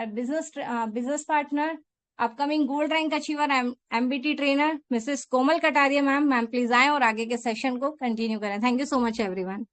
हमारे business partner, upcoming gold rank achiever, MBT trainer Mrs Komal Kataria ma'am please आए और आगे के सेशन को कंटिन्यू करें। Thank you so much everyone.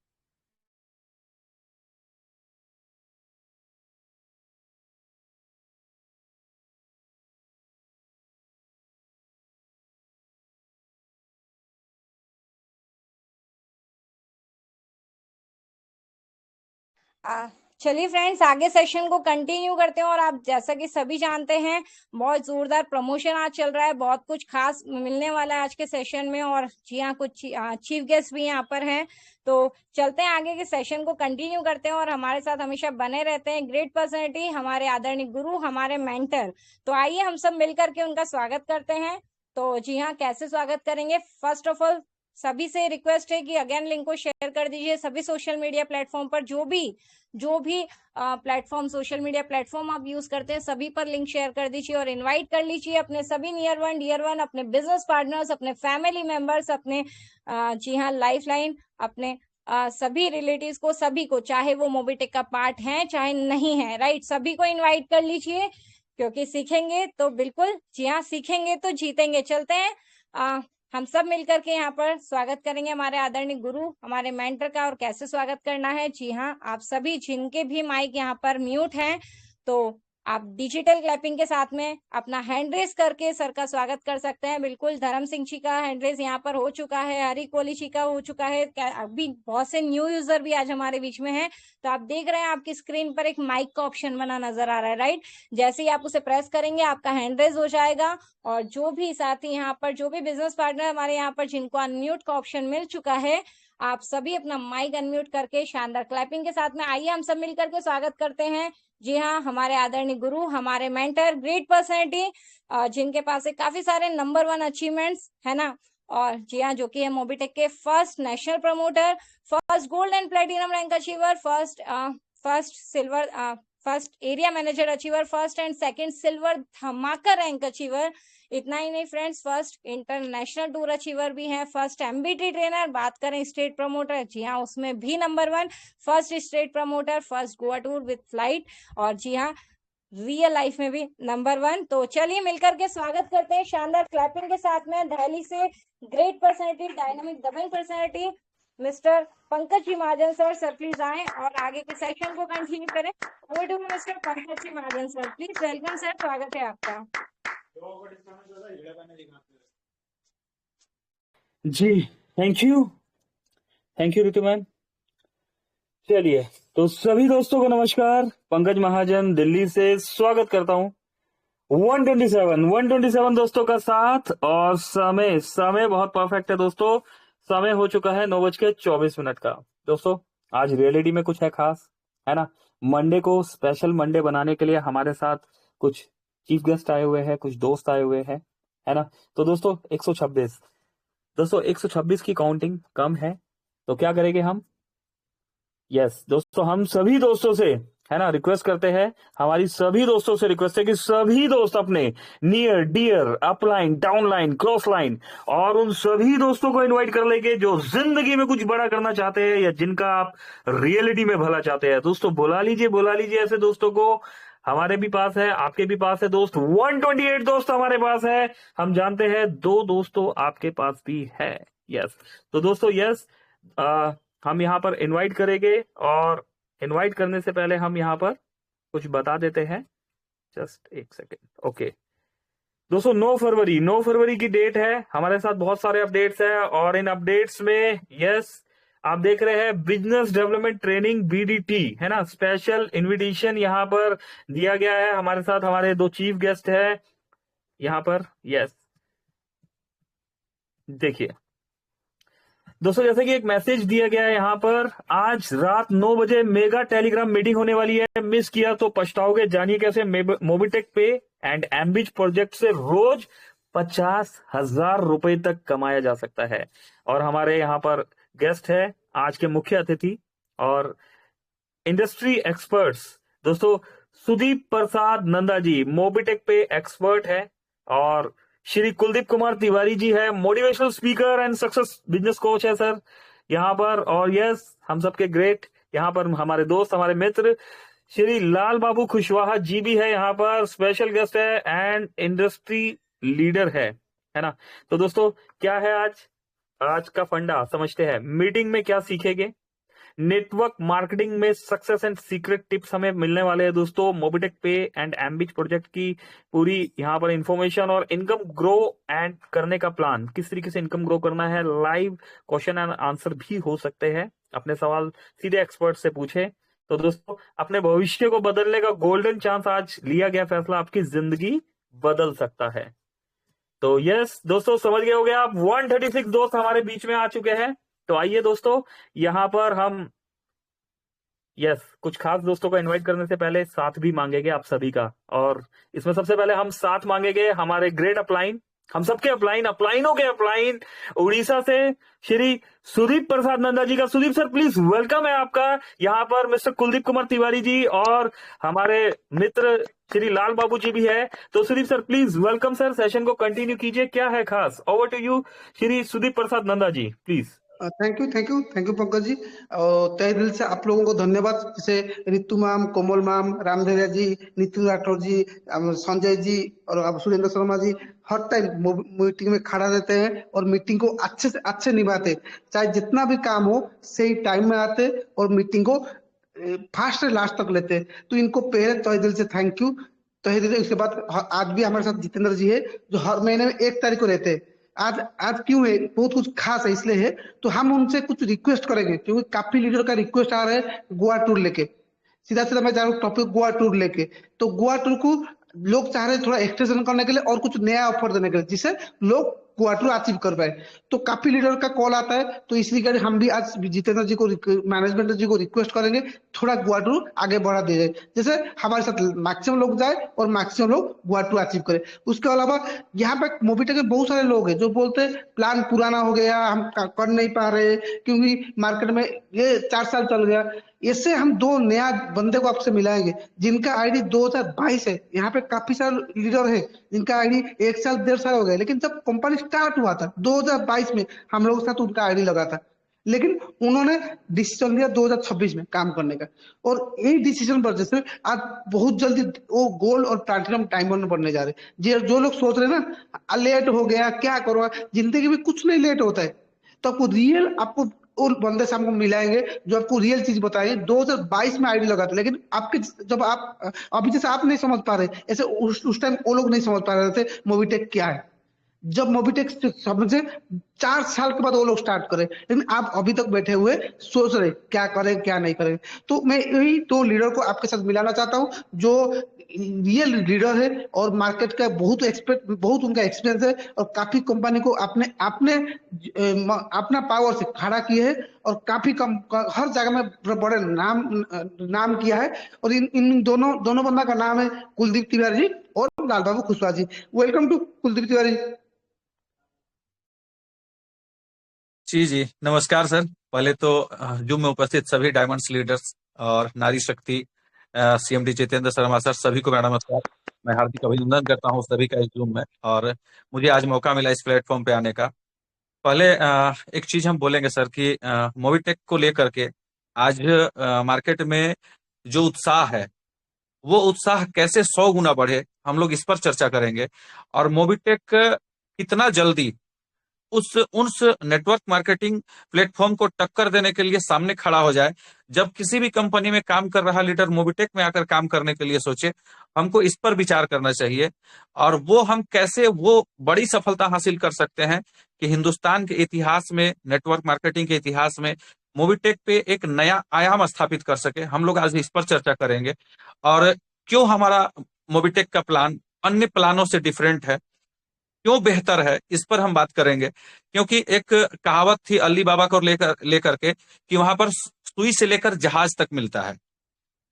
चलिए फ्रेंड्स, आगे सेशन को कंटिन्यू करते हैं। और आप जैसा कि सभी जानते हैं, बहुत जोरदार प्रमोशन आज चल रहा है, बहुत कुछ खास मिलने वाला है आज के सेशन में। और जी हाँ, कुछ चीफ गेस्ट भी यहाँ पर हैं। तो चलते हैं, आगे के सेशन को कंटिन्यू करते हैं। और हमारे साथ हमेशा बने रहते हैं ग्रेट पर्सनैलिटी, हमारे आदरणीय गुरु, हमारे मेंटर। तो आइए हम सब मिलकर के उनका स्वागत करते हैं। तो जी हाँ, कैसे स्वागत करेंगे? फर्स्ट ऑफ ऑल सभी से रिक्वेस्ट है कि अगेन लिंक को शेयर कर दीजिए सभी सोशल मीडिया प्लेटफॉर्म पर। जो भी प्लेटफॉर्म, सोशल मीडिया प्लेटफॉर्म आप यूज करते हैं, सभी पर लिंक शेयर कर दीजिए और इनवाइट कर लीजिए अपने सभी नियर वन डियर वन, अपने बिजनेस पार्टनर्स, अपने फैमिली मेंबर्स, अपने जी हाँ लाइफलाइन, अपने सभी रिलेटिव्स को, सभी को, चाहे वो मोबिटेक का पार्ट है चाहे नहीं है, राइट, सभी को इन्वाइट कर लीजिए। क्योंकि सीखेंगे तो बिल्कुल, जी हाँ, सीखेंगे तो जीतेंगे। चलते हैं, हम सब मिलकर के यहाँ पर स्वागत करेंगे हमारे आदरणीय गुरु, हमारे मेंटर का। और कैसे स्वागत करना है? जी हाँ, आप सभी जिनके भी माइक यहाँ पर म्यूट हैं, तो आप डिजिटल क्लैपिंग के साथ में अपना हैंड रेस करके सर का स्वागत कर सकते हैं। बिल्कुल, धर्म सिंह जी का हैंड रेस यहाँ पर हो चुका है, हरी कोहली जी का हो चुका है। अभी बहुत से न्यू यूजर भी आज हमारे बीच में हैं। तो आप देख रहे हैं, आपकी स्क्रीन पर एक माइक का ऑप्शन बना नजर आ रहा है, राइट। जैसे ही आप उसे प्रेस करेंगे, आपका हैंड रेस हो जाएगा। और जो भी साथी यहाँ पर, जो भी बिजनेस पार्टनर हमारे यहाँ पर जिनको अनम्यूट का ऑप्शन मिल चुका है, आप सभी अपना माइक अनम्यूट करके शानदार क्लैपिंग के साथ में आइए हम सब मिलकर के स्वागत करते हैं। जी हाँ, हमारे आदरणीय गुरु, हमारे मेंटर, ग्रेट पर्सनैलिटी, जिनके पास है काफी सारे नंबर 1 अचीवमेंट्स, है ना। और जी हाँ, जो कि है मोबिटेक के first national promoter, first gold and platinum rank achiever, first silver, first area manager achiever, first and second silver धमाका रैंक अचीवर। इतना ही नहीं friends, first international tour achiever भी है, फर्स्ट एमबीटी ट्रेनर। बात करें स्टेट प्रमोटर, जी हाँ, उसमें भी number 1, first state promoter, first Goa tour with flight. और जी हाँ, रियल लाइफ में भी नंबर 1। तो चलिए मिलकर के स्वागत करते हैं शानदार क्लैपिंग के साथ में। दिल्ली से great personality, dynamic double personality, mister Pankaj ji Mahajan sir please आए और आगे के सेशन को कंटिन्यू करें। Over to mister Pankaj ji Mahajan sir, please welcome sir, स्वागत है आपका। जी, थैंक यू ऋतु मैम। चलिए, तो सभी दोस्तों को नमस्कार। पंकज महाजन दिल्ली से स्वागत करता हूं। 127 दोस्तों का साथ। और समय बहुत परफेक्ट है दोस्तों। समय हो चुका है 9:24 का। दोस्तों, आज रियलिटी में कुछ है खास, है ना। मंडे को स्पेशल मंडे बनाने के लिए हमारे साथ कुछ चीफ गेस्ट आए हुए हैं, कुछ दोस्त आए हुए हैं, है ना। तो दोस्तों 126 की काउंटिंग कम है, तो क्या करेंगे हम? यस दोस्तों, हम सभी दोस्तों से, है ना, रिक्वेस्ट करते हैं, हमारी सभी दोस्तों से रिक्वेस्ट है कि सभी दोस्त अपने near dear, upline, downline, cross line और उन सभी दोस्तों को इनवाइट कर लेंगे जो जिंदगी में कुछ बड़ा करना चाहते हैं या जिनका आप रियलिटी में भला चाहते हैं। दोस्तों बुला लीजिए ऐसे दोस्तों को। हमारे भी पास है, आपके भी पास है दोस्त। 128 दोस्त हमारे पास है। हम जानते हैं 2 दोस्तों आपके पास भी है। यस, तो दोस्तों यस, हम यहाँ पर इनवाइट करेंगे। और इनवाइट करने से पहले हम यहाँ पर कुछ बता देते हैं। जस्ट एक सेकेंड। ओके दोस्तों, 9 फरवरी की डेट है। हमारे साथ बहुत सारे अपडेट्स हैं और इन अपडेट्स में यस, आप देख रहे हैं बिजनेस डेवलपमेंट ट्रेनिंग बीडीटी, है ना। स्पेशल इनविटेशन यहाँ पर दिया गया है। हमारे साथ हमारे 2 चीफ गेस्ट है यहाँ पर। यस, देखिए दोस्तों, जैसे कि एक मैसेज दिया गया है यहाँ पर, आज रात 9 बजे मेगा टेलीग्राम मीटिंग होने वाली है, मिस किया तो पछताओगे। जानिए कैसे मोबिटेक पे एंड एम्बिज प्रोजेक्ट से रोज 50,000 रुपए तक कमाया जा सकता है। और हमारे यहाँ पर गेस्ट है आज के मुख्य अतिथि और इंडस्ट्री एक्सपर्ट्स, दोस्तों सुदीप प्रसाद नंदा जी मोबिटेक पे एक्सपर्ट है। और श्री कुलदीप कुमार तिवारी जी है, motivational speaker and success business coach है सर यहाँ पर। और यस, हम सबके ग्रेट यहाँ पर हमारे दोस्त, हमारे मित्र श्री लाल बाबू कुशवाहा जी भी है यहाँ पर, स्पेशल गेस्ट है एंड इंडस्ट्री लीडर है ना। तो दोस्तों क्या है आज, आज का फंडा समझते हैं। मीटिंग में क्या सीखेंगे, नेटवर्क मार्केटिंग में सक्सेस एंड सीक्रेट टिप्स हमें मिलने वाले हैं दोस्तों। मोबिटेक पे एंड एम्बिट प्रोजेक्ट की पूरी यहाँ पर इंफॉर्मेशन और इनकम ग्रो एंड करने का प्लान, किस तरीके से इनकम ग्रो करना है। लाइव क्वेश्चन एंड आंसर भी हो सकते हैं, अपने सवाल सीधे एक्सपर्ट से पूछे। तो दोस्तों अपने भविष्य को बदलने का गोल्डन चांस आज लिया गया फैसला आपकी जिंदगी बदल सकता है। तो यस दोस्तों समझ गए होंगे आप, 136 दोस्त हमारे बीच में आ चुके हैं। तो आइए दोस्तों यहाँ पर हम कुछ खास दोस्तों को इनवाइट करने से पहले साथ भी मांगेंगे आप सभी का। और इसमें सबसे पहले हम साथ मांगेंगे हमारे ग्रेट अपलाइन, हम सबके अपलाइन, अपलाइनों के अपलाइन उड़ीसा से श्री सुदीप प्रसाद नंदा जी का। सुदीप सर प्लीज वेलकम है आपका यहाँ पर। मिस्टर कुलदीप कुमार तिवारी जी और हमारे मित्र श्री लाल बाबू जी भी है। तो Sudeep sir please welcome sir, session को कंटिन्यू कीजिए, क्या है खास। Over to you Shri Sudeep Prasad Nanda ji please. Thank you Pankaj ji. और तहे दिल से आप लोगों को धन्यवाद, जैसे रितु मैम, कोमल मैम, रामधैर्या जी, नितिन राठौर जी, संजय जी और अब सुरेंद्र शर्मा जी हर टाइम मीटिंग में खड़ा रहते हैं और मीटिंग को अच्छे से अच्छे निभाते, चाहे जितना भी काम हो सही टाइम में आते और मीटिंग को फास्ट से लास्ट तक लेते। तो इनको पहले तहे दिल से थैंक यू। तहे दिल से उसके बाद आज भी हमारे साथ जितेंद्र जी है जो हर महीने में 1 तारीख को रहते हैं। आज आज क्यों है, बहुत कुछ खास है इसलिए है। तो हम उनसे कुछ रिक्वेस्ट करेंगे क्योंकि काफी लीडर का रिक्वेस्ट आ रहा है गोवा टूर लेके। सीधा सीधा मैं जा रहा हूँ टॉपिक गोवा टूर लेके। तो गोवा टूर को लोग चाह रहे हैं थोड़ा एक्सटेंशन करने के लिए और कुछ नया ऑफर देने के लिए, जिससे लोग गोवा टूर अचीव कर पाए। तो काफी लीडर का कॉल आता है, तो इसलिए हम भी आज जितेंद्र जी को, मैनेजमेंट जी को रिक्वेस्ट करेंगे थोड़ा गोवा टूर आगे बढ़ा दिया जाए, जैसे हमारे साथ मैक्सिमम लोग जाए और मैक्सिमम लोग गोवा टूर अचीव करे। उसके अलावा यहाँ पे मोबिटेक के बहुत सारे लोग हैं जो बोलते हैं प्लान पुराना हो गया, हम कर नहीं पा रहे क्योंकि मार्केट में ये 4 साल चल गया। इससे हम 2 नया बंदे को आपसे मिलाएंगे जिनका आईडी 2022 है। यहाँ पे काफी सारे लीडर है जिनका आईडी 1 साल 1.5 साल हो गए, लेकिन जब कंपनी स्टार्ट हुआ था 2022 में हम लोगों के साथ उनका आईडी लगा था, लेकिन उन्होंने डिसीजन लिया 2026 में काम करने का। और यही डिसीजन पर जैसे आज बहुत जल्दी वो गोल्ड और प्लैटिनम डायमंड बनने जा रहे। जो लोग सोच रहे हैं ना लेट हो गया क्या करो, जिंदगी में कुछ नहीं लेट होता है। तो आपको रियल, आपको उन बंदे से हमको मिलाएंगे जो आपको रियल चीज बताएंगे। 2022 में आईडी लगाते, लेकिन आपके जब आप अभी जैसे आप नहीं समझ पा रहे ऐसे उस टाइम वो लोग नहीं समझ पा रहे थे मोबिटेक क्या है। जब मोबिटेक समझे 4 साल के बाद वो लोग स्टार्ट करे, लेकिन आप अभी तक बैठे हुए सोच रहे क्या करें क्या नहीं करें। तो मैं यही 2 लीडर को आपके साथ मिलाना चाहता हूँ जो रियल लीडर है और मार्केट का बहुत उनका एक्सपीरियंस है और काफी कंपनी को अपने अपने अपना पावर से खड़ा किए है और काफी कम हर जगह में बड़े नाम किया है। और इन दोनों बंदा का नाम है कुलदीप तिवारी जी और लाल बाबू कुशवाहा जी। Welcome to Kuldeep Tiwari. जी जी नमस्कार सर। पहले तो जूम में उपस्थित सभी डायमंड्स लीडर्स और नारी शक्ति सीएमडी जितेंद्र शर्मा सर, सभी को मेरा नमस्कार। मैं हार्दिक अभिनंदन करता हूँ सभी का इस जूम में, और मुझे आज मौका मिला इस प्लेटफॉर्म पे आने का। पहले एक चीज हम बोलेंगे सर कि मोबिटेक को लेकर के आज मार्केट में जो उत्साह है वो उत्साह कैसे 100 गुना बढ़े, हम लोग इस पर चर्चा करेंगे। और मोबिटेक कितना जल्दी उस नेटवर्क मार्केटिंग प्लेटफॉर्म को टक्कर देने के लिए सामने खड़ा हो जाए। जब किसी भी कंपनी में काम कर रहा लीडर मोबिटेक में आकर काम करने के लिए सोचे, हमको इस पर विचार करना चाहिए। और वो हम कैसे वो बड़ी सफलता हासिल कर सकते हैं कि हिंदुस्तान के इतिहास में, नेटवर्क मार्केटिंग के इतिहास में मोबिटेक पे एक नया आयाम स्थापित कर सके, हम लोग आज इस पर चर्चा करेंगे। और क्यों हमारा मोबिटेक का प्लान अन्य प्लानों से डिफरेंट है, क्यों बेहतर है, इस पर हम बात करेंगे। क्योंकि एक कहावत थी अली बाबा को लेकर के कि वहां पर सुई से लेकर जहाज तक मिलता है।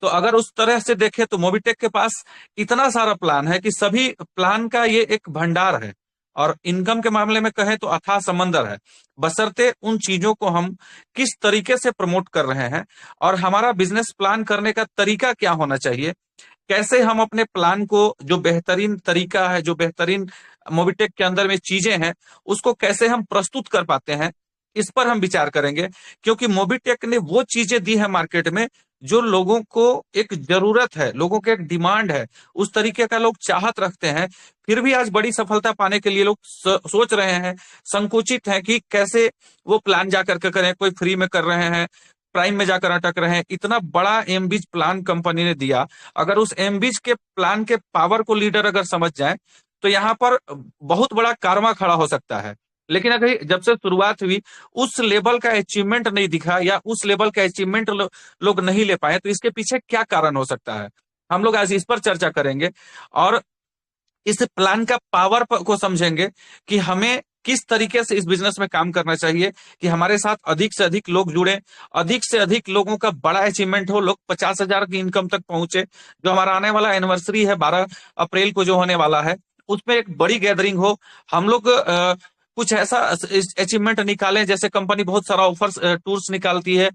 तो अगर उस तरह से देखें तो मोबिटेक के पास इतना सारा प्लान है कि सभी प्लान का ये एक भंडार है। और इनकम के मामले में कहें तो अथाह समंदर है, बशर्ते उन चीजों को हम किस तरीके से प्रमोट कर रहे हैं और हमारा बिजनेस प्लान करने का तरीका क्या होना चाहिए, कैसे हम अपने प्लान को, जो बेहतरीन तरीका है, जो बेहतरीन मोबिटेक के अंदर में चीजें हैं, उसको कैसे हम प्रस्तुत कर पाते हैं, इस पर हम विचार करेंगे। क्योंकि मोबिटेक ने वो चीजें दी है मार्केट में जो लोगों को एक जरूरत है, लोगों की एक डिमांड है, उस तरीके का लोग चाहत रखते हैं, फिर भी आज बड़ी सफलता पाने के लिए लोग सोच रहे हैं, संकुचित हैं कि कैसे वो प्लान जाकर के करें। कोई फ्री में कर रहे हैं, प्राइम में जाकर अटक रहे हैं। इतना बड़ा एमबीज प्लान कंपनी ने दिया, अगर उस एमबीज के प्लान के पावर को लीडर अगर समझ जाए तो यहाँ पर बहुत बड़ा कारवा खड़ा हो सकता है। लेकिन अगर जब से शुरुआत हुई उस लेवल का अचीवमेंट नहीं दिखा, या उस लेवल का अचीवमेंट लोग नहीं ले पाए, तो इसके पीछे क्या कारण हो सकता है, हम लोग आज इस पर चर्चा करेंगे और इस प्लान का पावर को समझेंगे कि हमें किस तरीके से इस बिजनेस में काम करना चाहिए कि हमारे साथ अधिक से अधिक लोग जुड़े, अधिक से अधिक लोगों का बड़ा अचीवमेंट हो, लोग 50,000 की इनकम तक पहुंचे। जो हमारा आने वाला एनिवर्सरी है 12 अप्रैल को जो होने वाला है, उसमें एक बड़ी गैदरिंग हो, हम लोग कुछ ऐसा अचीवमेंट निकालें, जैसे कंपनी बहुत सारा ऑफर्स टूर्स निकालती है,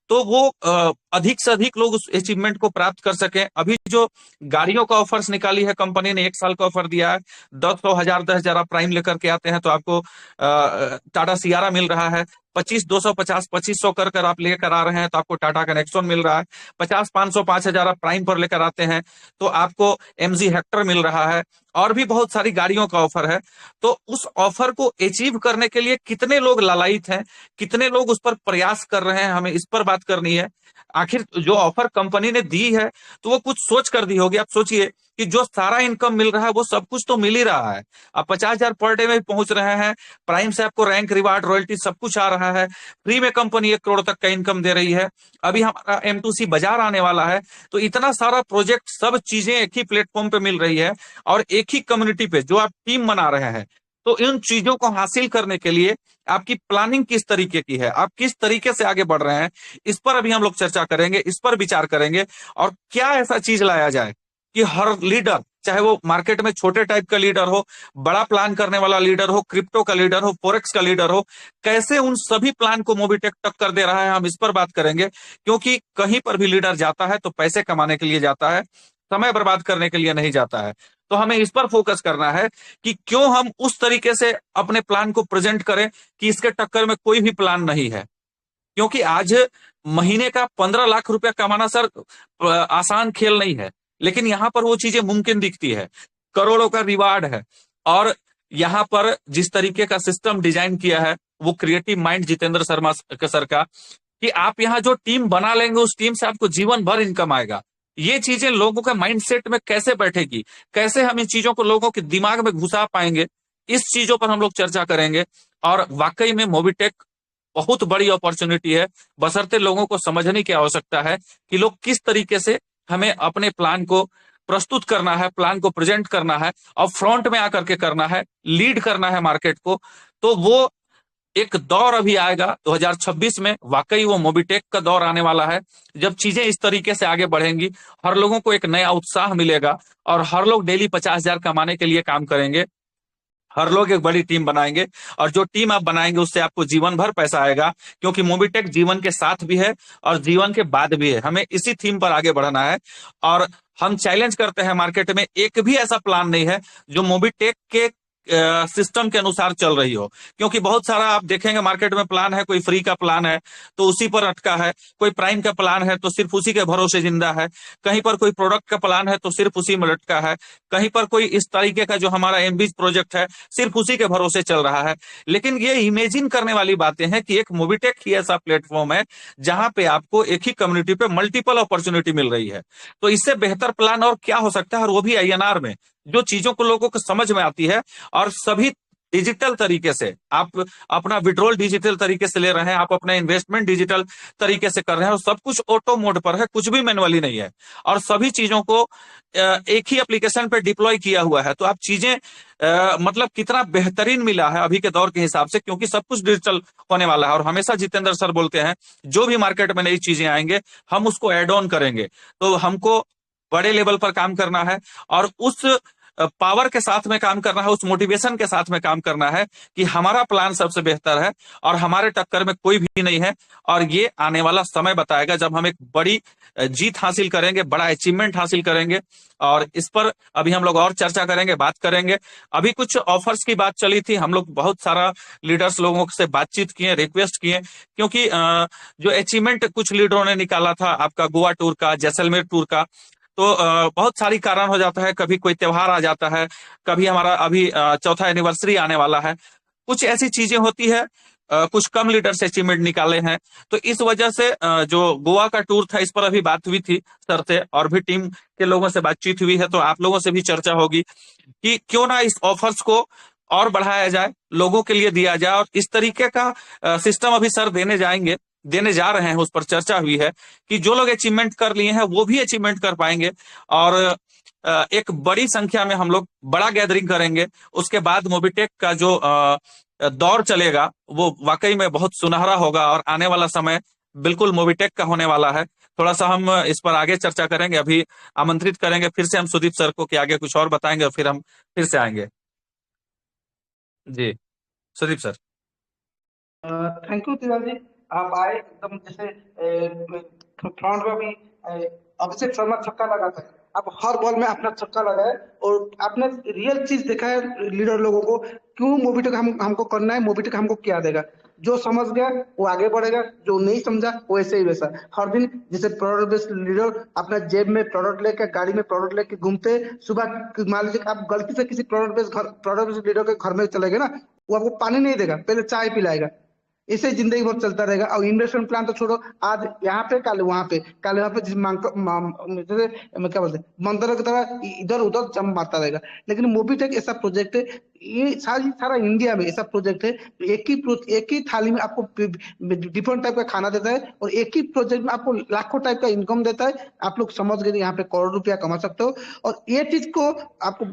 तो वो अधिक से अधिक लोग उस अचीवमेंट को प्राप्त कर सकें। अभी जो गाड़ियों का ऑफर्स निकाली है कंपनी ने, 1 साल का ऑफर दिया है, 100,000 10,000 आप प्राइम लेकर के आते हैं तो आपको टाटा सियारा मिल रहा है। 25,250 2500 कर आप लेकर आ रहे हैं तो आपको टाटा कनेक्शन मिल रहा है। 50 500 5,000 आप प्राइम पर लेकर आते हैं तो आपको एमजी हेक्टर मिल रहा है, और भी बहुत सारी गाड़ियों का ऑफर है। तो उस ऑफर को अचीव करने के लिए कितने लोग लालायित हैं, कितने लोग उस पर प्रयास कर रहे हैं, हमें इस पर बात करनी है। आखिर जो ऑफर कंपनी ने दी है तो वो कुछ सोच कर दी होगी। आप सोचिए कि जो सारा इनकम मिल रहा है वो सब कुछ तो मिल ही रहा है, आप 50,000 पर डे में पहुंच रहे हैं, प्राइम से आपको रैंक रिवार्ड रॉयल्टी सब कुछ आ रहा है, फ्री में कंपनी 1 करोड़ तक का इनकम दे रही है, अभी हमारा M2C बाजार आने वाला है, तो इतना सारा प्रोजेक्ट, सब चीजें एक ही प्लेटफॉर्म पे मिल रही है और एक ही कम्युनिटी पे जो आप टीम बना रहे हैं। तो इन चीजों को हासिल करने के लिए आपकी प्लानिंग किस तरीके की है, आप किस तरीके से आगे बढ़ रहे हैं, इस पर अभी हम लोग चर्चा करेंगे, इस पर विचार करेंगे। और क्या ऐसा चीज लाया जाए कि हर लीडर, चाहे वो मार्केट में छोटे टाइप का लीडर हो, बड़ा प्लान करने वाला लीडर हो, क्रिप्टो का लीडर हो, फोरेक्स का लीडर हो, कैसे उन सभी प्लान को मोबिटेक टक्कर दे रहा है, हम इस पर बात करेंगे। क्योंकि कहीं पर भी लीडर जाता है तो पैसे कमाने के लिए जाता है, समय बर्बाद करने के लिए नहीं जाता है। तो हमें इस पर फोकस करना है कि क्यों हम उस तरीके से अपने प्लान को प्रेजेंट करें कि इसके टक्कर में कोई भी प्लान नहीं है। क्योंकि आज महीने का 15 लाख रुपया कमाना सर आसान खेल नहीं है, लेकिन यहां पर वो चीजें मुमकिन दिखती है, करोड़ों का रिवार्ड है। और यहां पर जिस तरीके का सिस्टम डिजाइन किया है वो creative mind Jitendra Sharma sir का, कि आप यहां जो टीम बना लेंगे उस टीम से आपको जीवन भर इनकम आएगा। ये चीजें लोगों के माइंडसेट में कैसे बैठेगी, कैसे हम इन चीजों को लोगों के दिमाग में घुसा पाएंगे, इस चीजों पर हम लोग चर्चा करेंगे। और वाकई में मोबिटेक बहुत बड़ी अपॉर्चुनिटी है, बशर्ते लोगों को समझने की आवश्यकता है कि लोग किस तरीके से हमें अपने प्लान को प्रस्तुत करना है, प्लान को प्रेजेंट करना है और फ्रंट में आकर के करना है, लीड करना है मार्केट को। तो वो एक दौर अभी आएगा 2026 में, वाकई वो मोबिटेक का दौर आने वाला है, जब चीजें इस तरीके से आगे बढ़ेंगी, हर लोगों को एक नया उत्साह मिलेगा और हर लोग डेली 50,000 कमाने के लिए काम करेंगे, हर लोग एक बड़ी टीम बनाएंगे, और जो टीम आप बनाएंगे उससे आपको जीवन भर पैसा आएगा। क्योंकि मोबिटेक जीवन के साथ भी है और जीवन के बाद भी है, हमें इसी थीम पर आगे बढ़ना है। और हम चैलेंज करते हैं, मार्केट में एक भी ऐसा प्लान नहीं है जो मोबिटेक के सिस्टम के अनुसार चल रही हो। क्योंकि बहुत सारा आप देखेंगे मार्केट में प्लान है, कोई फ्री का प्लान है तो उसी पर अटका है, कोई प्राइम का प्लान है तो सिर्फ उसी के भरोसे जिंदा है, कहीं पर कोई प्रोडक्ट का प्लान है तो सिर्फ उसी में लटका है, कहीं पर कोई इस तरीके का जो हमारा एमबीज प्रोजेक्ट है सिर्फ उसी के भरोसे चल रहा है। लेकिन ये इमेजिन करने वाली बातें हैं कि एक मोबिटेक ही ऐसा प्लेटफॉर्म है जहां पे आपको एक ही कम्युनिटी पे मल्टीपल अपॉर्चुनिटी मिल रही है। तो इससे बेहतर प्लान और क्या हो सकता है, और वो भी INR में, जो चीजों को लोगों को समझ में आती है और सभी डिजिटल तरीके से। आप अपना विड्रॉल डिजिटल तरीके से ले रहे हैं, आप अपना इन्वेस्टमेंट डिजिटल तरीके से कर रहे हैं, और सब कुछ ऑटो मोड पर है, कुछ भी मैनुअली नहीं है, और सभी चीजों को एक ही एप्लीकेशन पे डिप्लॉय किया हुआ है। तो आप चीजें मतलब कितना बेहतरीन मिला है अभी के दौर के हिसाब से, क्योंकि सब कुछ डिजिटल होने वाला है। और हमेशा जितेंद्र सर बोलते हैं जो भी मार्केट में नई चीजें आएंगे हम उसको एड ऑन करेंगे। तो हमको बड़े लेवल पर काम करना है और उस पावर के साथ में काम करना है, उस मोटिवेशन के साथ में काम करना है कि हमारा प्लान सबसे बेहतर है और हमारे टक्कर में कोई भी नहीं है। और ये आने वाला समय बताएगा जब हम एक बड़ी जीत हासिल करेंगे, बड़ा अचीवमेंट हासिल करेंगे। और इस पर अभी हम लोग और चर्चा करेंगे, बात करेंगे। अभी कुछ ऑफर्स की बात चली थी, हम लोग बहुत सारा लीडर्स लोगों से बातचीत किए, रिक्वेस्ट किए, क्योंकि जो अचीवमेंट कुछ लीडरों ने निकाला था आपका गोवा टूर का, जैसलमेर टूर का, तो बहुत सारी कारण हो जाता है, कभी कोई त्योहार आ जाता है, कभी हमारा अभी चौथा एनिवर्सरी आने वाला है, कुछ ऐसी चीजें होती है, कुछ कम लीडर से अचीवमेंट निकाले हैं। तो इस वजह से जो गोवा का टूर था, इस पर अभी बात हुई थी सर से, और भी टीम के लोगों से बातचीत हुई है, तो आप लोगों से भी चर्चा होगी कि क्यों ना इस ऑफर्स को और बढ़ाया जाए, लोगों के लिए दिया जाए। और इस तरीके का सिस्टम अभी सर देने जा रहे हैं, उस पर चर्चा हुई है कि जो लोग अचीवमेंट कर लिए हैं वो भी अचीवमेंट कर पाएंगे। और एक बड़ी संख्या में हम लोग बड़ा गैदरिंग करेंगे। उसके बाद मोबिटेक का जो दौर चलेगा वो वाकई में बहुत सुनहरा होगा, और आने वाला समय बिल्कुल मोबिटेक का होने वाला है। थोड़ा सा हम इस पर आगे चर्चा करेंगे। अभी आमंत्रित करेंगे फिर से हम सुदीप सर को कि आगे कुछ और बताएंगे, और फिर हम फिर से आएंगे। जी Sudeep sir. Thank you Tiwari ji, आप आए एकदम जैसे फ्रंट में भी अभिषेक शर्मा छक्का लगाता है, आप हर बॉल में अपना छक्का लगाए और आपने रियल चीज देखा है लीडर लोगों को, क्यों मोबिटेक हमको करना है, मोबिटेक हमको क्या देगा। जो समझ गया वो आगे बढ़ेगा, जो नहीं समझा वो ऐसे ही वैसा। हर दिन जैसे प्रोडक्ट बेस्ड लीडर अपना जेब में प्रोडक्ट लेकर, गाड़ी में प्रोडक्ट लेकर घूमते, सुबह मान लीजिए आप गलती से किसी प्रोडक्ट बेस्ड लीडर के घर में चले गए ना, वो आपको पानी नहीं देगा, पहले चाय पिलाएगा। इसे जिंदगी भर चलता रहेगा। और इन्वेस्टमेंट प्लान तो छोड़ो, आज यहाँ पे कल वहां पे, कल यहाँ पे जैसे क्या बोलते हैं मंदिर की तरह इधर उधर जम मारता रहेगा। लेकिन मोबीटेक ऐसा प्रोजेक्ट है, ये सारा इंडिया में ऐसा प्रोजेक्ट है, एक ही थाली में आपको डिफरेंट टाइप का खाना देता है, और एक ही प्रोजेक्ट में आपको लाखों टाइप का इनकम देता है। आप लोग समझ गए यहाँ पे करोड़ रुपया कमा सकते हो। और ये चीज को आपको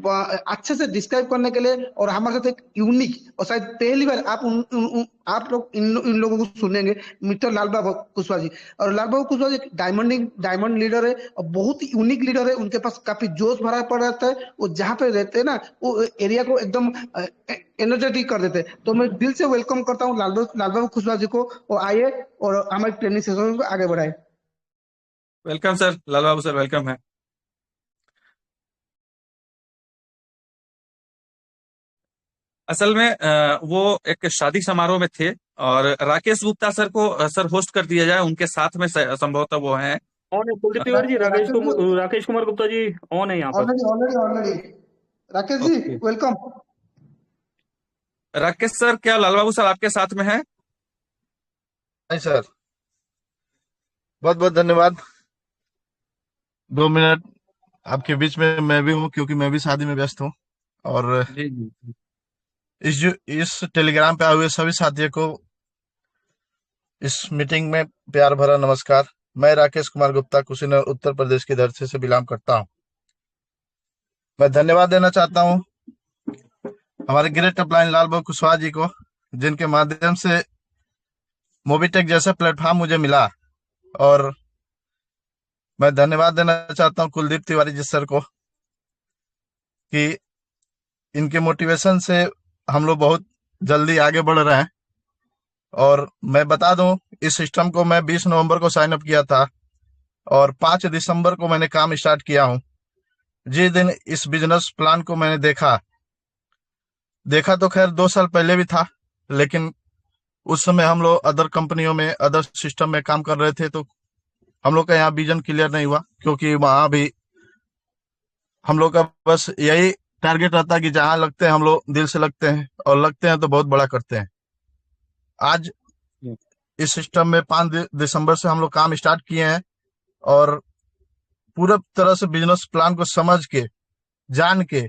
अच्छे से डिस्क्राइब करने के लिए, और हमारे साथ एक यूनिक, और शायद पहली बार आप लोग इन लोगों को सुनेंगे, मिस्टर लाल बाबू कुशवाहा जी। और लाल बाबू कुशवाहा जी डायमंड लीडर है, और बहुत ही यूनिक लीडर है। उनके पास काफी जोश भरा पड़ रहता है, वो जहाँ पे रहते हैं ना वो एरिया को एकदम एनर्जेटिक कर देते हैं। तो मैं दिल से वेलकम करता हूँ लाल बाबू कुशवाहा जी को, और आइए और हमारे ट्रेनिंग सेशन को आगे बढ़ाए। वेलकम सर, लाल बाबू सर वेलकम है। असल में वो एक शादी समारोह में थे, और राकेश गुप्ता सर को सर होस्ट कर दिया जाए, उनके साथ में संभवतः वो हैं। ऑन है कुलदीप तिवारी जी, राकेश कुमार गुप्ता जी ऑन है यहाँ पर। Already Rakesh ji okay. Welcome. Rakesh sir, क्या लाल बाबू सर आपके साथ में हैं? नहीं सर, बहुत बहुत धन्यवाद। 2 मिनट आपके बीच में मैं भी हूँ, क्योंकि मैं भी शादी में व्यस्त हूँ। और जी जी। इस टेलीग्राम पे आए हुए सभी साथियों को इस मीटिंग में प्यार भरा नमस्कार। मैं राकेश कुमार गुप्ता कुशीनगर उत्तर प्रदेश की धरती से बिलोंग करता हूँ। मैं धन्यवाद देना चाहता हूँ हमारे ग्रेट अपलाइन लाल बाबू कुशवाहा जी को, जिनके माध्यम से मोबीटेक जैसा प्लेटफॉर्म मुझे मिला। और मैं धन्यवाद देना चाहता हूँ कुलदीप तिवारी जी सर को, कि इनके मोटिवेशन से हम लोग बहुत जल्दी आगे बढ़ रहे हैं। और मैं बता दूं, इस सिस्टम को मैं 20 नवंबर को साइन अप किया था, और 5 दिसंबर को मैंने काम स्टार्ट किया हूं। जिस दिन इस बिजनेस प्लान को मैंने देखा तो खैर 2 साल पहले भी था, लेकिन उस समय हम लोग अदर कंपनियों में, अदर सिस्टम में काम कर रहे थे, तो हम लोग का यहाँ विजन क्लियर नहीं हुआ, क्योंकि वहां भी हम लोग का बस यही टारगेट रहता है कि जहां लगते हैं हम लोग दिल से लगते हैं, और लगते हैं तो बहुत बड़ा करते हैं। आज इस सिस्टम में 5 दिसंबर से हम लोग काम स्टार्ट किए हैं, और पूरा तरह से बिजनेस प्लान को समझ के, जान के,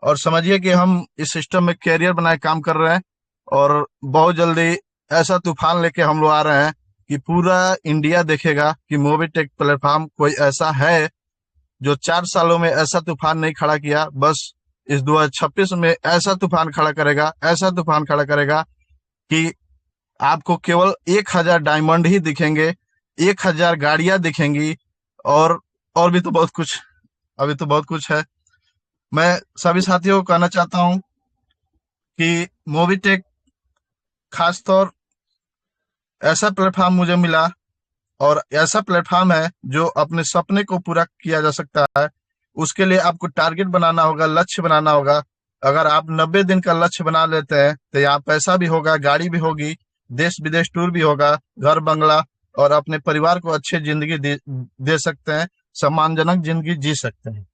और समझिए कि हम इस सिस्टम में कैरियर बनाए काम कर रहे हैं। और बहुत जल्दी ऐसा तूफान लेके हम लोग आ रहे हैं कि पूरा इंडिया देखेगा कि मोबीटेक प्लेटफॉर्म कोई ऐसा है जो 4 सालों में ऐसा तूफान नहीं खड़ा किया, बस इस 2026 में ऐसा तूफान खड़ा करेगा, ऐसा तूफान खड़ा करेगा कि आपको केवल 1000 डायमंड ही दिखेंगे, 1000 गाड़ियां दिखेंगी, और भी तो बहुत कुछ, अभी तो बहुत कुछ है। मैं सभी साथियों को कहना चाहता हूं कि मोबिटेक खासतौर ऐसा प्लेटफॉर्म मुझे मिला और ऐसा प्लेटफॉर्म है जो अपने सपने को पूरा किया जा सकता है। उसके लिए आपको टारगेट बनाना होगा, लक्ष्य बनाना होगा। अगर आप 90 दिन का लक्ष्य बना लेते हैं तो यहाँ पैसा भी होगा, गाड़ी भी होगी, देश विदेश टूर भी होगा, घर बंगला, और अपने परिवार को अच्छी जिंदगी दे सकते हैं, सम्मानजनक जिंदगी जी सकते हैं।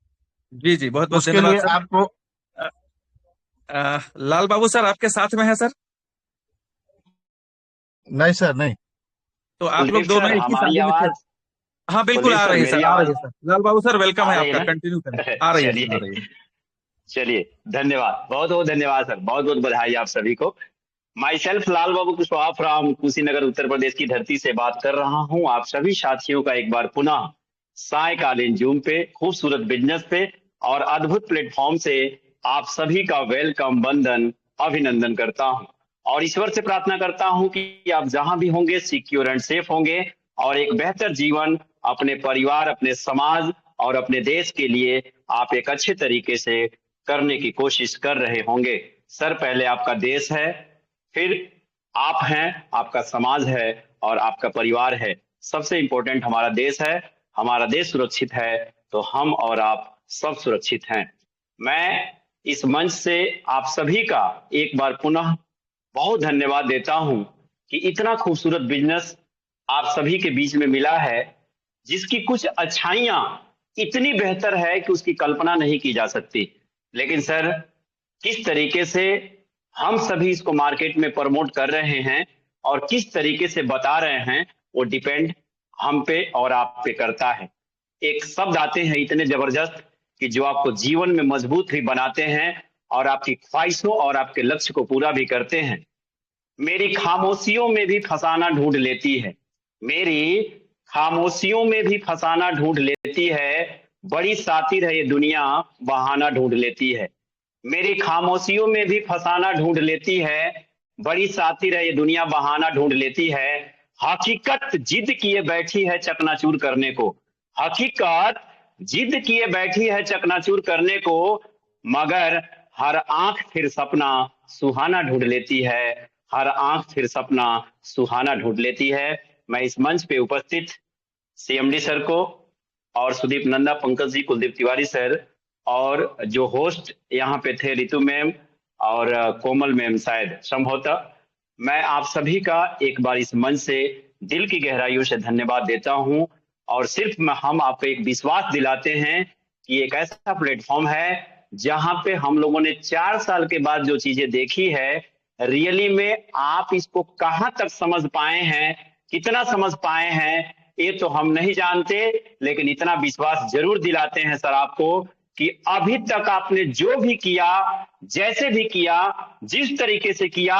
जी जी, बहुत बहुत उसके धन्यवाद लिए सर। आपको लाल बाबू सर आपके साथ में है सर? नहीं सर, नहीं। तो आप लोग कुलदीप दोनों सर, एक ही हमारी शादी में थे? आवाज, हाँ बिल्कुल कुलदीप आ सर रही है मेरी सर, आ आवाज रही है सर। लाल बाबू सर वेलकम आ है रही आपका, है ना? कंटिन्यू करें। आ रही है सर, आ चलिए रही है। चलिए, धन्यवाद, बहुत बहुत धन्यवाद सर, बहुत बहुत बधाई आप सभी को। Myself Lal Babu Kushwaha from Kushinagar Uttar Pradesh की धरती से बात कर रहा हूं। आप सभी साथियों का एक बार पुनः सायकालीन जूम पे, खूबसूरत बिजनेस पे और अद्भुत प्लेटफॉर्म से आप सभी का वेलकम, वंदन, अभिनंदन करता हूं और ईश्वर से प्रार्थना करता हूं कि आप जहां भी होंगे सिक्योर एंड सेफ होंगे और एक बेहतर जीवन अपने परिवार, अपने समाज और अपने देश के लिए आप एक अच्छे तरीके से करने की कोशिश कर रहे होंगे। सर, पहले आपका देश है, फिर आप हैं, आपका समाज है और आपका परिवार है। सबसे इंपॉर्टेंट हमारा देश है। हमारा देश सुरक्षित है तो हम और आप सब सुरक्षित हैं। मैं इस मंच से आप सभी का एक बार पुनः बहुत धन्यवाद देता हूं कि इतना खूबसूरत बिजनेस आप सभी के बीच में मिला है, जिसकी कुछ अच्छाइयां इतनी बेहतर है कि उसकी कल्पना नहीं की जा सकती। लेकिन सर, किस तरीके से हम सभी इसको मार्केट में प्रमोट कर रहे हैं और किस तरीके से बता रहे हैं, वो डिपेंड हम पे और आप पे करता है। एक शब्द आते हैं इतने जबरदस्त कि जो आपको जीवन में मजबूत भी बनाते हैं और आपकी ख्वाहिशों और आपके लक्ष्य को पूरा भी करते हैं। मेरी खामोशियों में भी फसाना ढूंढ लेती है, मेरी खामोशियों में भी फसाना ढूंढ लेती है, बड़ी सातिर है ये दुनिया, बहाना ढूंढ लेती है। मेरी खामोशियों में भी फसाना ढूंढ लेती है, बड़ी सातिर है ये दुनिया, बहाना ढूंढ लेती है। हकीकत जिद किए बैठी है चकनाचूर करने को, हकीकत जिद किए बैठी है चकनाचूर करने को, मगर हर आंख फिर सपना सुहाना ढूंढ लेती है, हर आंख फिर सपना सुहाना ढूंढ लेती है। मैं इस मंच पे उपस्थित सीएमडी सर को और सुदीप नंदा, पंकज जी, कुलदीप तिवारी सर और जो होस्ट यहाँ पे थे रितु मैम और कोमल मैम शायद संभवतः, मैं आप सभी का एक बार इस मंच से दिल की गहराइयों से धन्यवाद देता हूं और सिर्फ हम आपको एक विश्वास दिलाते हैं कि एक ऐसा प्लेटफॉर्म है जहां पे हम लोगों ने 4 साल के बाद जो चीजें देखी है, रियली में आप इसको कहां तक समझ पाए हैं, कितना समझ पाए हैं, ये तो हम नहीं जानते, लेकिन इतना विश्वास जरूर दिलाते हैं सर आपको कि अभी तक आपने जो भी किया, जैसे भी किया, जिस तरीके से किया,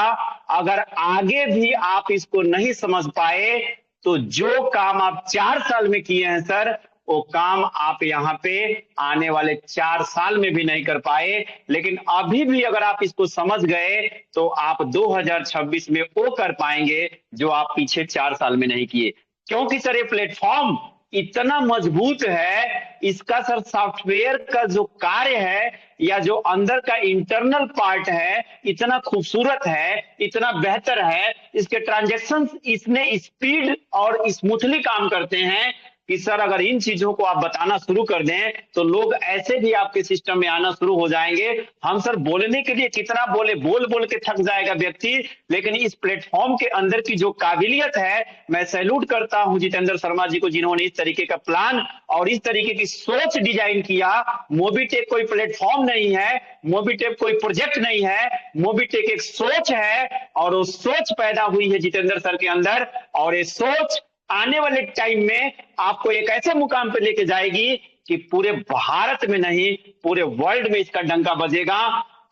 अगर आगे भी आप इसको नहीं समझ पाए तो जो काम आप 4 साल में किए हैं सर, वो काम आप यहाँ पे आने वाले 4 साल में भी नहीं कर पाए। लेकिन अभी भी अगर आप इसको समझ गए तो आप 2026 में वो कर पाएंगे जो आप पीछे 4 साल में नहीं किए। क्योंकि सर ये प्लेटफॉर्म इतना मजबूत है, इसका सर सॉफ्टवेयर का जो कार्य है या जो अंदर का इंटरनल पार्ट है इतना खूबसूरत है, इतना बेहतर है, इसके ट्रांजैक्शंस इसने स्पीड और स्मूथली काम करते हैं कि सर अगर इन चीजों को आप बताना शुरू कर दें तो लोग ऐसे भी आपके सिस्टम में आना शुरू हो जाएंगे। हम सर बोलने के लिए कितना बोले, बोल बोल के थक जाएगा व्यक्ति, लेकिन इस प्लेटफॉर्म के अंदर की जो काबिलियत है, मैं सैल्यूट करता हूं जितेंद्र शर्मा जी को जिन्होंने इस तरीके का प्लान और इस तरीके की सोच डिजाइन किया। मोबीटेक कोई प्लेटफॉर्म नहीं है, मोबीटेक कोई प्रोजेक्ट नहीं है, मोबीटेक एक सोच है और वो सोच पैदा हुई है जितेंद्र सर के अंदर और ये सोच आने वाले टाइम में आपको एक ऐसे मुकाम पे लेके जाएगी कि पूरे भारत में नहीं पूरे वर्ल्ड में इसका डंका बजेगा।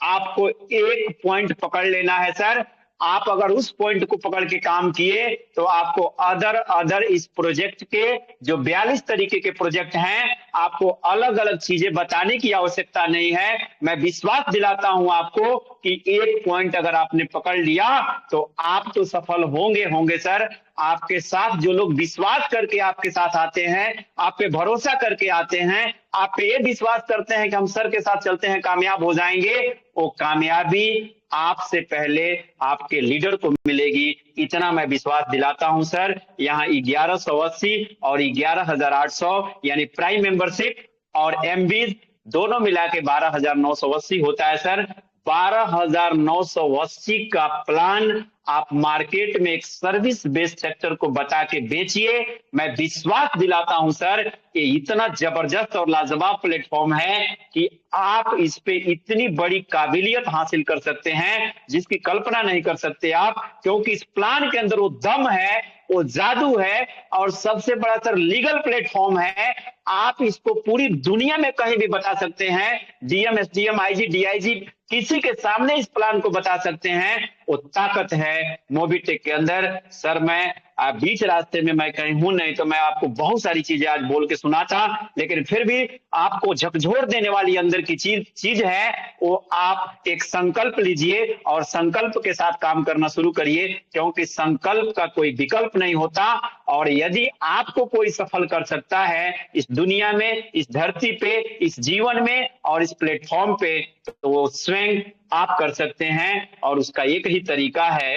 आपको एक पॉइंट पकड़ लेना है सर, आप अगर उस पॉइंट को पकड़ के काम किए तो आपको अदर इस प्रोजेक्ट के जो 42 तरीके के प्रोजेक्ट हैं, आपको अलग अलग चीजें बताने की आवश्यकता नहीं है। मैं विश्वास दिलाता हूं आपको कि एक पॉइंट अगर आपने पकड़ लिया तो आप तो सफल होंगे सर। आपके साथ जो लोग विश्वास करके आपके साथ आते हैं, आप पे भरोसा करके आते हैं, आप पे ये विश्वास करते हैं कि हम सर के साथ चलते हैं कामयाब हो जाएंगे, वो कामयाबी आपसे पहले आपके लीडर को मिलेगी, इतना मैं विश्वास दिलाता हूं सर। यहाँ 1180 और 11,800 यानी प्राइम मेंबरशिप और एमबीज दोनों मिला के 12,980 होता है सर। 12,980 का प्लान आप मार्केट में एक सर्विस बेस्ड सेक्टर को बता के बेचिए। मैं विश्वास दिलाता हूं सर, ये इतना जबरदस्त और लाजवाब प्लेटफॉर्म है कि आप इस पे इतनी बड़ी काबिलियत हासिल कर सकते हैं जिसकी कल्पना नहीं कर सकते आप, क्योंकि इस प्लान के अंदर वो दम है, वो जादू है, और सबसे बड़ा सर लीगल प्लेटफॉर्म है। आप इसको पूरी दुनिया में कहीं भी बता सकते हैं, डीएम, एसडीएम, आईजी, डीआईजी किसी के सामने इस प्लान को बता सकते हैं। वो ताकत है मोबीटेक के अंदर। सर मैं बीच रास्ते में मैं कहीं हूं नहीं तो मैं आपको बहुत सारी चीजें आज बोल के सुनाता, लेकिन फिर भी आपको झकझोर देने वाली अंदर की चीज है, वो आप एक संकल्प लीजिए और संकल्प के साथ काम करना शुरू करिए, क्योंकि संकल्प का कोई विकल्प नहीं होता। और यदि आपको कोई सफल कर सकता है इस दुनिया में, इस धरती पे, इस जीवन में और इस प्लेटफॉर्म पे, तो वो स्वयं आप कर सकते हैं। और उसका एक ही तरीका है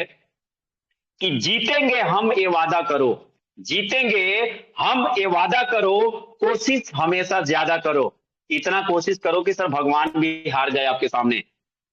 कि जीतेंगे हम ये वादा करो, जीतेंगे हम ये वादा करो, कोशिश हमेशा ज्यादा करो। इतना कोशिश करो कि सर भगवान भी हार जाए आपके सामने।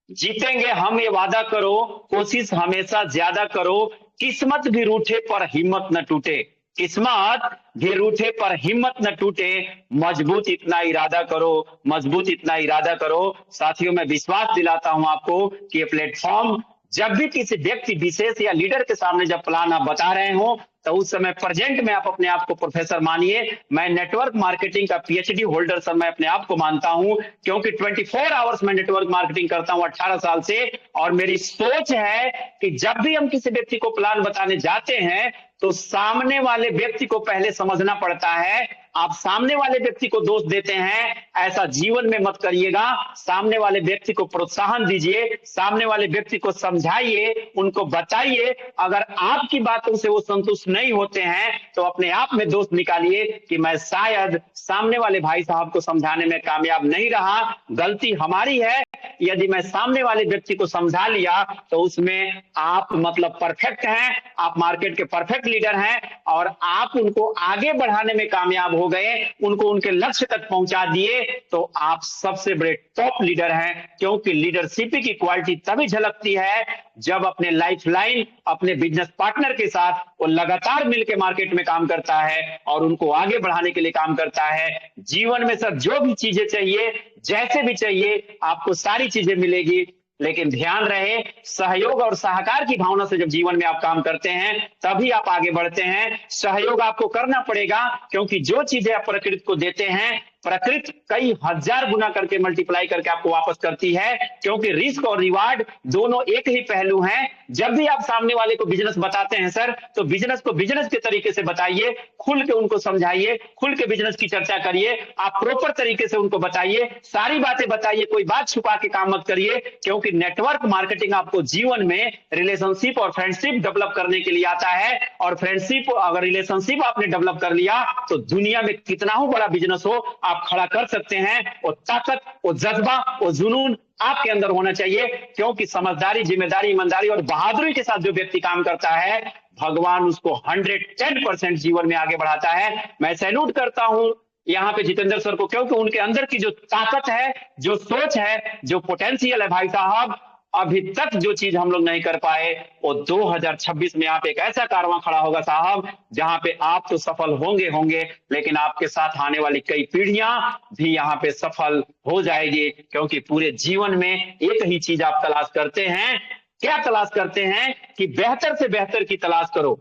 जीतेंगे हम ये वादा करो, कोशिश हमेशा ज्यादा करो, किस्मत भी रूठे पर हिम्मत न टूटे, किस्मत भी रूठे पर हिम्मत न टूटे, मजबूत इतना इरादा करो, मजबूत इतना इरादा करो। साथियों मैं विश्वास दिलाता हूं आपको कि ये प्लेटफॉर्म जब भी किसी व्यक्ति विशेष या लीडर के सामने जब प्लान आप बता रहे हो तो उस समय प्रेजेंट में आप अपने आप को प्रोफेसर मानिए। मैं नेटवर्क मार्केटिंग का पीएचडी होल्डर सर मैं अपने आप को मानता हूं, क्योंकि 24 आवर्स में नेटवर्क मार्केटिंग करता हूं 18 साल से। और मेरी सोच है कि जब भी हम किसी व्यक्ति को प्लान बताने जाते हैं तो सामने वाले व्यक्ति को पहले समझना पड़ता है। आप सामने वाले व्यक्ति को दोष देते हैं, ऐसा जीवन में मत करिएगा। सामने वाले व्यक्ति को प्रोत्साहन दीजिए, सामने वाले व्यक्ति को समझाइए, उनको बताइए। अगर आपकी बातों से वो संतुष्ट नहीं होते हैं तो अपने आप में दोष निकालिए कि मैं शायद सामने वाले भाई साहब को समझाने में कामयाब नहीं रहा, गलती हमारी है। यदि मैं सामने वाले व्यक्ति को समझा लिया तो उसमें आप मतलब परफेक्ट हैं, आप मार्केट के परफेक्ट लीडर हैं और आप उनको आगे बढ़ाने में कामयाब हो गए, उनको उनके लक्ष्य तक पहुंचा दिए, तो आप सबसे बड़े टॉप लीडर हैं। क्योंकि लीडरशिप की क्वालिटी तभी झलकती है जब अपने लाइफलाइन, अपने बिजनेस पार्टनर के साथ वो लगातार मिलकर मार्केट में काम करता है और उनको आगे बढ़ाने के लिए काम करता है। जीवन में सर जो भी चीजें चाहिए, जैसे भी चाहिए, आपको सारी चीजें मिलेगी, लेकिन ध्यान रहे सहयोग और सहकार की भावना से जब जीवन में आप काम करते हैं तभी आप आगे बढ़ते हैं। सहयोग आपको करना पड़ेगा, क्योंकि जो चीजें आप प्रकृति को देते हैं प्रकृति कई हजार गुना करके मल्टीप्लाई करके आपको वापस करती है, क्योंकि रिस्क और रिवार्ड दोनों एक ही पहलू हैं। जब भी आप सामने वाले को बिजनेस बताते हैं सर, तो बिजनेस को बिजनेस के तरीके से बताइए, खुल के उनको समझाइए, खुल के बिजनेस की चर्चा करिए, आप प्रॉपर तरीके से उनको बताइए, सारी बातें बताइए, कोई बात छुपा के काम मत करिए। क्योंकि नेटवर्क मार्केटिंग आपको जीवन में रिलेशनशिप और फ्रेंडशिप डेवलप करने के लिए आता है, और फ्रेंडशिप अगर रिलेशनशिप आपने डेवलप कर लिया तो दुनिया में कितना हो बड़ा बिजनेस हो आप खड़ा कर सकते हैं। वो ताकत, वो जज्बा, वो जुनून आपके अंदर होना चाहिए, क्योंकि समझदारी, जिम्मेदारी, ईमानदारी और बहादुरी के साथ जो व्यक्ति काम करता है भगवान उसको 110% जीवन में आगे बढ़ाता है। मैं सैल्यूट करता हूं यहाँ पे जितेंद्र सर को, क्योंकि उनके अंदर की जो ताकत है, जो सोच है, जो पोटेंशियल है भाई साहब, अभी तक जो चीज हम लोग नहीं कर पाए वो 2026 में आप एक ऐसा कारवां खड़ा होगा साहब जहां पे आप तो सफल होंगे, लेकिन आपके साथ आने वाली कई पीढ़ियां भी यहाँ पे सफल हो जाएगी। क्योंकि पूरे जीवन में एक ही चीज आप तलाश करते हैं। क्या तलाश करते हैं? कि बेहतर से बेहतर की तलाश करो,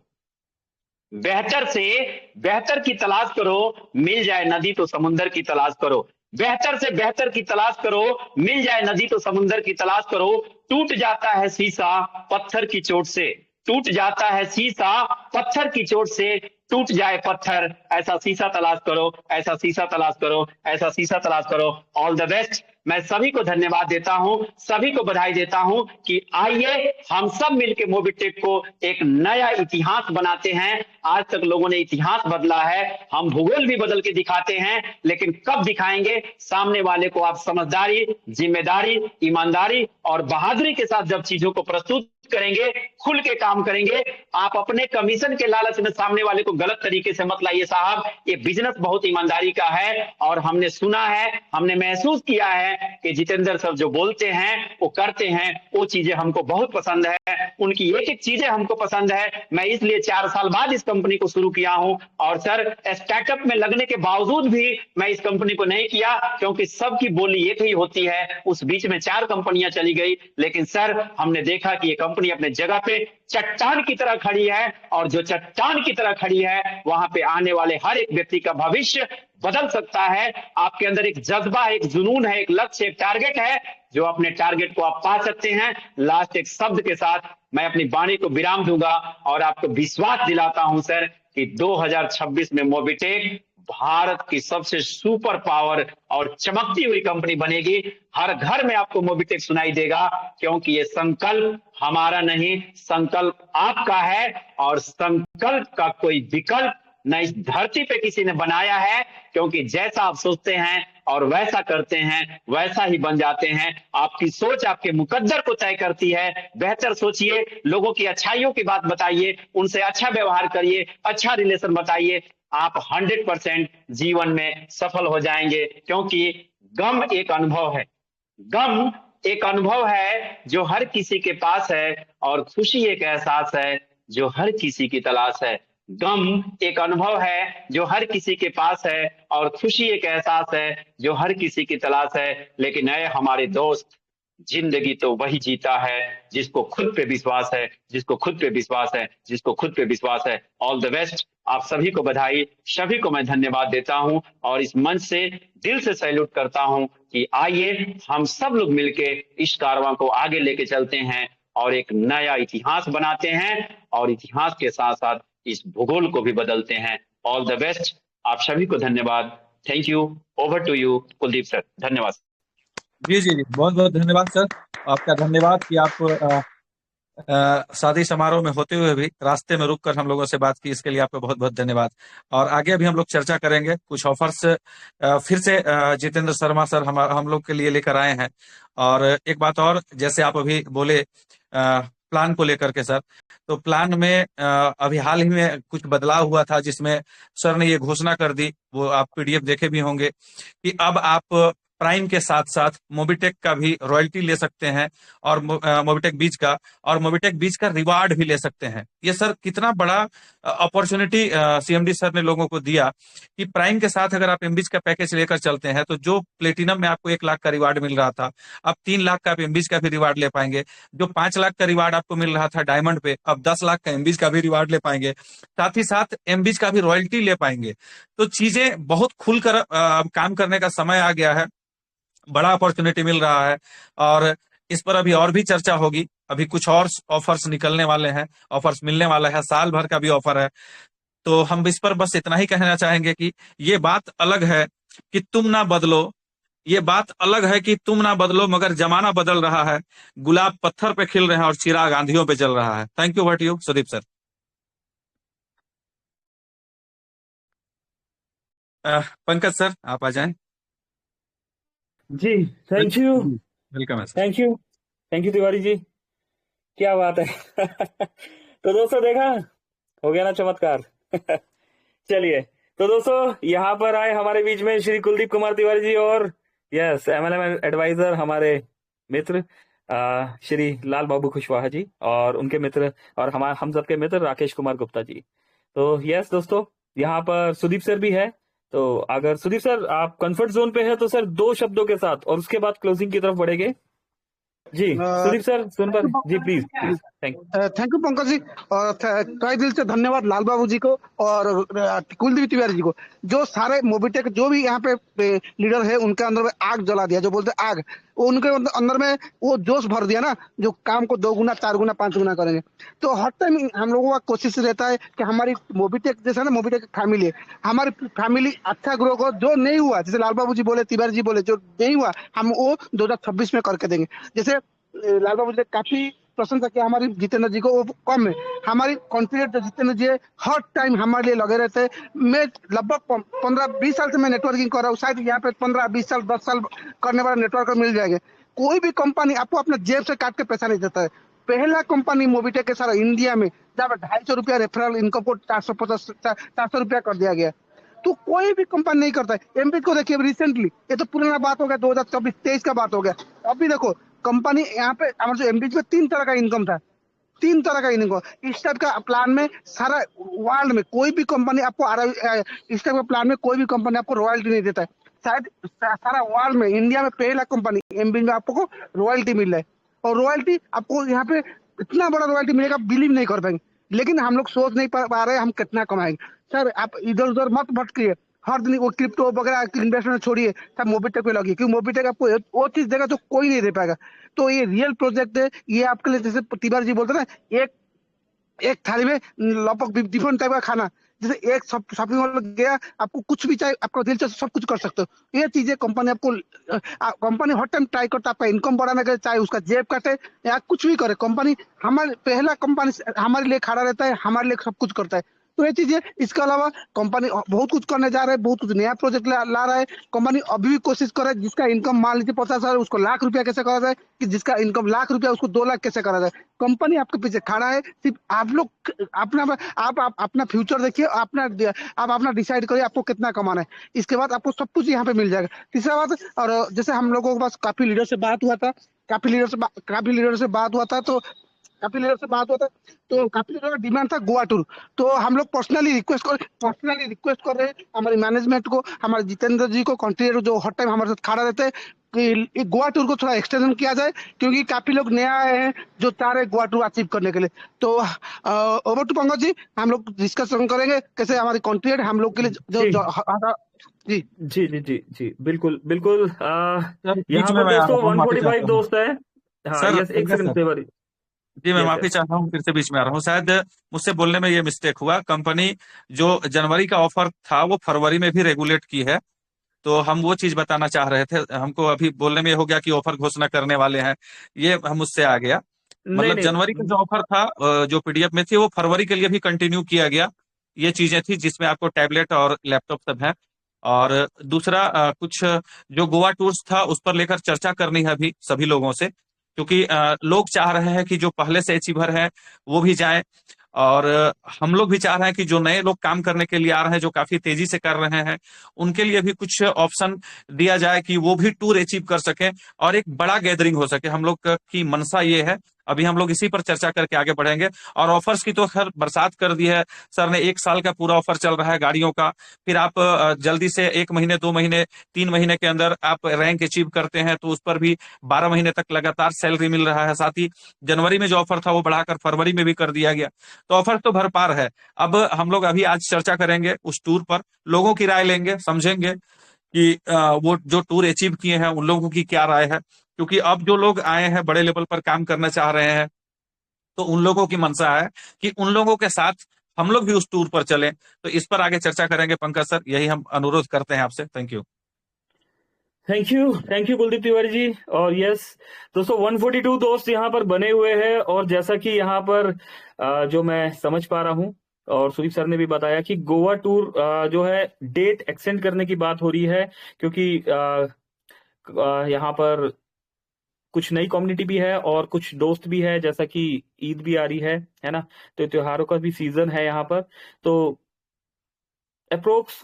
बेहतर से बेहतर की तलाश करो, मिल जाए नदी तो समुंदर की तलाश करो, बेहतर से बेहतर की तलाश करो, मिल जाए नदी तो समुंदर की तलाश करो। टूट जाता है शीशा पत्थर की चोट से, टूट जाता है शीशा पत्थर की चोट से, टूट जाए पत्थर, ऐसा शीशा तलाश करो, ऐसा शीशा तलाश करो, ऐसा शीशा तलाश करो। All the best. मैं सभी को धन्यवाद देता हूं, सभी को बधाई देता हूं कि आइए हम सब मिलकर मोबिटेक को एक नया इतिहास बनाते हैं। आज तक लोगों ने इतिहास बदला है, हम भूगोल भी बदल के दिखाते हैं, लेकिन कब दिखाएंगे? सामने वाले को आप समझदारी, जिम्मेदारी, ईमानदारी और बहादुरी के साथ जब चीजों को प्रस्तुत करेंगे, खुल के काम करेंगे। आप अपने कमीशन के लालच में सामने वाले को गलत तरीके से मत लाइए साहब। ये बिजनेस बहुत ईमानदारी का है और हमने सुना है, हमने महसूस किया है कि जितेंद्र सर जो बोलते हैं वो करते हैं, वो चीजें हमको बहुत पसंद है। उनकी एक एक चीजें हमको पसंद है। मैं इसलिए 4 साल बाद इस कंपनी को शुरू किया हूं। और सर, स्टार्टअप में लगने के बावजूद भी मैं इस कंपनी को नहीं किया, क्योंकि सबकी बोली एक ही होती है। उस बीच में 4 कंपनियां चली गई, लेकिन सर हमने देखा कि ये कंपनी अपने जगह पे चट्टान की तरह खड़ी है, और जो चट्टान की तरह खड़ी है वहां पे आने वाले हर एक व्यक्ति का भविष्य बदल सकता है। आपके अंदर एक जज्बा, एक जुनून है, एक लक्ष्य, एक टारगेट है, जो अपने टारगेट को आप पा सकते हैं। लास्ट एक शब्द के साथ मैं अपनी वाणी को विराम दूंगा और आपको विश्वास दिलाता हूं सर कि 2026 में मोबिटेक भारत की सबसे सुपर पावर और चमकती हुई कंपनी बनेगी। हर घर में आपको मोबिटेक सुनाई देगा, क्योंकि ये संकल्प हमारा नहीं, संकल्प आपका है। और संकल्प का कोई विकल्प न इस धरती पे किसी ने बनाया है, क्योंकि जैसा आप सोचते हैं और वैसा करते हैं, वैसा ही बन जाते हैं। आपकी सोच आपके मुकद्दर को तय करती है। बेहतर सोचिए, लोगों की अच्छाइयों की बात बताइए, उनसे अच्छा व्यवहार करिए, अच्छा रिलेशन बताइए, आप 100% जीवन में सफल हो जाएंगे। क्योंकि गम एक अनुभव है, गम एक अनुभव है जो हर किसी के पास है, और खुशी एक एहसास है जो हर किसी की तलाश है। गम एक अनुभव है जो हर किसी के पास है, और खुशी एक एहसास है जो हर किसी की तलाश है। लेकिन ऐ हमारे दोस्त, जिंदगी तो वही जीता है जिसको खुद पे विश्वास है, जिसको खुद पे विश्वास है, जिसको खुद पे विश्वास है। All the best. आप सभी को बधाई, सभी को मैं धन्यवाद देता हूं, और इस मंच से दिल से सैल्यूट करता हूं कि आइए हम सब लोग मिलके इस कारवां को आगे लेके चलते हैं और एक नया इतिहास बनाते हैं, और इतिहास के साथ साथ इस भूगोल को भी बदलते हैं। All the best. आप सभी को धन्यवाद। Thank you. Over to you Kuldeep sir. धन्यवाद। जी जी जी, बहुत बहुत धन्यवाद सर। आपका धन्यवाद कि आप शादी समारोह में होते हुए भी रास्ते में रुककर हम लोगों से बात की, इसके लिए आपका बहुत बहुत धन्यवाद। और आगे भी हम लोग चर्चा करेंगे। कुछ ऑफर्स फिर से जितेंद्र शर्मा सर हम लोग के लिए लेकर आए हैं। और एक बात और, जैसे आप अभी बोले प्लान को लेकर के सर, तो प्लान में अभी हाल ही में कुछ बदलाव हुआ था, जिसमें सर ने ये घोषणा कर दी, वो आप पीडीएफ देखे भी होंगे, कि अब आप प्राइम के साथ साथ मोबिटेक का भी रॉयल्टी ले सकते हैं, और मोबिटेक बीच का, और मोबिटेक बीच का रिवार्ड भी ले सकते हैं। ये सर कितना बड़ा अपॉर्चुनिटी सीएमडी सर ने लोगों को दिया कि प्राइम के साथ अगर आप एमबीच का पैकेज लेकर चलते हैं, तो जो प्लेटिनम में आपको 1 लाख का रिवार्ड मिल रहा था, अब 3 लाख का आप एमबीच का भी रिवार्ड ले पाएंगे। जो 5 लाख का रिवार्ड आपको मिल रहा था डायमंड पे, अब 10 लाख का एमबीच का भी रिवार्ड ले पाएंगे, साथ ही साथ एमबीच का भी रॉयल्टी ले पाएंगे। तो चीजें बहुत खुलकर काम करने का समय आ गया है, बड़ा अपॉर्चुनिटी मिल रहा है, और इस पर अभी और भी चर्चा होगी। अभी कुछ और ऑफर्स निकलने वाले हैं, ऑफर्स मिलने वाला है, साल भर का भी ऑफर है। तो हम इस पर बस इतना ही कहना चाहेंगे कि ये बात अलग है कि तुम ना बदलो, ये बात अलग है कि तुम ना बदलो, मगर जमाना बदल रहा है। गुलाब पत्थर पे खिल रहे हैं और चिराग आंधियों पे जल रहा है। Thank you. What you Sudeep sir. Pankaj sir आप आ जाएं। जी थैंक यू, वेलकम है sir. Thank you Tiwari ji, क्या बात है। तो दोस्तों देखा, हो गया ना चमत्कार। चलिए, तो दोस्तों यहाँ पर आए हमारे बीच में श्री कुलदीप कुमार तिवारी जी, और यस एमएलएम एडवाइजर हमारे मित्र श्री लाल बाबू कुशवाहा जी, और उनके मित्र और हम सबके मित्र राकेश कुमार गुप्ता जी। तो यस दोस्तों, यहाँ पर सुदीप सर भी है। तो अगर सुदीप सर आप कंफर्ट जोन पे है तो सर 2 शब्दों के साथ, और उसके बाद क्लोजिंग की तरफ बढ़ेंगे। जी सुदीप सर सुन पर जी please. Thank you. Thank you Pankaj ji, और तहे दिल से धन्यवाद लाल बाबू जी को और कुलदीप तिवारी जी को, जो सारे मोबिटेक जो भी यहाँ पे लीडर है उनके अंदर में आग जला दिया, जो बोलते आग, वो उनके अंदर में वो जोश भर दिया ना, जो काम को 2 गुना 4 गुना 5 गुना करेंगे। तो हर टाइम हम लोगों का कोशिश रहता है कि हमारी मोबिटेक जैसा ना, मोबिटेक फैमिली है, हमारी फैमिली अच्छा ग्रो हो। जो नहीं हुआ, जैसे लाल बाबू जी बोले, तिवारी जी बोले, जो नहीं हुआ हम वो 2026 में करके देंगे। जैसे लाल बाबू जी ने काफी प्रशंसा किया हमारी जितेंद्र जी को, वो कम है, हमारी कॉन्फिडेंट जो जितेंद्र जी है, हर टाइम हमारे लिए लगे रहते हैं। मैं लगभग 15-20 साल से मैं नेटवर्किंग कर रहा हूँ, शायद यहाँ पे 15-20 साल 10 साल करने वाला नेटवर्कर मिल जाएंगे। कोई भी कंपनी आपको अपने जेब से काट के पैसा नहीं देता है। पहला कंपनी मोबिटेक के सारा इंडिया में, जहाँ पे 250 रुपया रेफरल इनकम को 450-400 रुपया कर दिया गया। तो कोई भी कंपनी नहीं करता है। एमपी को देखिए रिसेंटली, ये तो पुराना बात हो गया, 2024-23 का बात हो गया। अभी देखो कंपनी यहाँ पे हमारे जो एमपी में 3 तरह का इनकम था, 3 तरह का इनकम। इस टाइप का प्लान में सारा वर्ल्ड में कोई भी कंपनी आपको इस टाइप का प्लान में कोई भी कंपनी आपको रॉयल्टी नहीं देता है। शायद सारा वर्ल्ड में इंडिया में पहला कंपनी एमपी में आपको रॉयल्टी मिल रहा है। और रॉयल्टी आपको यहाँ पे इतना बड़ा रॉयल्टी मिलेगा, बिलीव नहीं कर पाएंगे। लेकिन हम लोग सोच नहीं पा रहे हम कितना कमाएंगे। सर आप इधर उधर मत भटकिए, हर दिन वो क्रिप्टो वगैरह इन्वेस्टमेंट छोड़िए, सब मोबिटेक पे लगिए, क्योंकि मोबिटेक आपको वो चीज देगा जो कोई नहीं दे पाएगा। तो ये रियल प्रोजेक्ट है, ये आपके लिए, जैसे तिवारी जी बोलते ना, एक थाली में लगभग डिफरेंट टाइप का खाना। जैसे एक शॉपिंग मॉल गया, आपको कुछ भी चाहिए, आपको दिल से सब कुछ कर सकते हो। ये चीजें कंपनी आपको, कंपनी हर टाइम ट्राई करता है आपका इनकम बढ़ाने के, चाहे उसका जेब काटे या कुछ भी करे। कंपनी हमारे पहला कंपनी हमारे लिए खड़ा रहता है, हमारे लिए सब कुछ करता है। तो ये चीजें, इसके अलावा कंपनी बहुत कुछ करने जा रहा है, बहुत कुछ नया प्रोजेक्ट ला रहा है। कंपनी अभी भी कोशिश कर रहा है, जिसका इनकम मान लीजिए 50,000 उसको लाख रुपया कैसे करा जाए, कि जिसका इनकम लाख रुपया उसको 2 लाख कैसे करा जाए। कंपनी आपके पीछे खड़ा है, सिर्फ आप लोग आप अपना फ्यूचर देखिए, आप अपना डिसाइड करिए आपको कितना कमाना है। इसके बाद आपको सब कुछ यहाँ पे मिल जाएगा। तीसरा बात, और जैसे हम लोगों के पास काफी लीडर से बात हुआ था, काफी लीडर से बात हुआ था, तो काफी लीडर से बात होता है, तो काफी लीडर का डिमांड था गोवा टूर। तो हम लोग पर्सनली रिक्वेस्ट कर रहे हैं हमारे मैनेजमेंट को, हमारे जितेंद्र जी को, कंट्रीब्यूटर जो हर टाइम हमारे साथ खड़ा रहते हैं, कि गोवा टूर को थोड़ा एक्सटेंशन किया जाए, क्योंकि काफी लोग नया आए हैं जो चाह रहे गोवा टूर अचीव करने के लिए। तो ओवर टू पंकज जी, हम लोग डिस्कशन करेंगे कैसे हमारी कंट्रीब्यूटर हम लोग के लिए जी जी जी जी जी, बिल्कुल बिल्कुल। सर बीच यहाँ में पर मैं आ रहा दोस्तों हूँ, माफी 145 चाहता हूँ दोस्त है। हाँ सर। यस, एक सेकंड तिवारी। जी मैं यस माफी यस। चाहता हूँ, फिर से बीच में आ रहा हूँ। शायद मुझसे बोलने में ये मिस्टेक हुआ। कंपनी जो जनवरी का ऑफर था वो फरवरी में भी रेगुलेट की है, तो हम वो चीज बताना चाह रहे थे। हमको अभी बोलने में ये हो गया कि ऑफर घोषणा करने वाले हैं, ये हम मुझसे आ गया। नहीं मतलब नहीं। जनवरी का जो ऑफर था जो पीडीएफ में थी, वो फरवरी के लिए भी कंटिन्यू किया गया। ये चीजें थी जिसमें आपको टैबलेट और लैपटॉप सब है। और दूसरा कुछ जो गोवा टूर्स था उस पर लेकर चर्चा करनी है अभी सभी लोगों से, क्योंकि लोग चाह रहे हैं कि जो पहले से अचीवर है वो भी जाएं। और हम लोग भी चाह रहे हैं कि जो नए लोग काम करने के लिए आ रहे हैं, जो काफी तेजी से कर रहे हैं, उनके लिए भी कुछ ऑप्शन दिया जाए कि वो भी टूर अचीव कर सकें और एक बड़ा गैदरिंग हो सके। हम लोग की मनसा ये है। अभी हम लोग इसी पर चर्चा करके आगे बढ़ेंगे। और ऑफर्स की तो खैर बरसात कर दी है सर ने। 1 साल का पूरा ऑफर चल रहा है गाड़ियों का। फिर आप जल्दी से 1 महीने 2 महीने 3 महीने के अंदर आप रैंक अचीव करते हैं तो उस पर भी 12 महीने तक लगातार सैलरी मिल रहा है। साथ ही जनवरी में जो ऑफर था वो बढ़ाकर फरवरी में भी कर दिया गया। तो ऑफर तो भरपार है। अब हम लोग अभी आज चर्चा करेंगे उस टूर पर, लोगों की राय लेंगे, समझेंगे कि वो जो टूर अचीव किए हैं उन लोगों की क्या राय है। क्योंकि अब जो लोग आए हैं बड़े लेवल पर काम करना चाह रहे हैं, तो उन लोगों की मंशा है कि उन लोगों के साथ हम लोग भी उस टूर पर चलें। तो इस पर आगे चर्चा करेंगे पंकज सर, यही हम अनुरोध करते हैं आपसे। Thank you. Thank you Kuldeep Tiwari ji. और यस दोस्तों, 142 दोस्त यहाँ पर बने हुए हैं। और जैसा कि यहाँ पर जो मैं समझ पा रहा हूँ, और सुदीप सर ने भी बताया कि गोवा टूर जो है डेट एक्सटेंड करने की बात हो रही है, क्योंकि यहाँ पर कुछ नई कम्युनिटी भी है और कुछ दोस्त भी है, जैसा कि ईद भी आ रही है ना, तो त्योहारों का भी सीजन है यहाँ पर। तो अप्रोक्स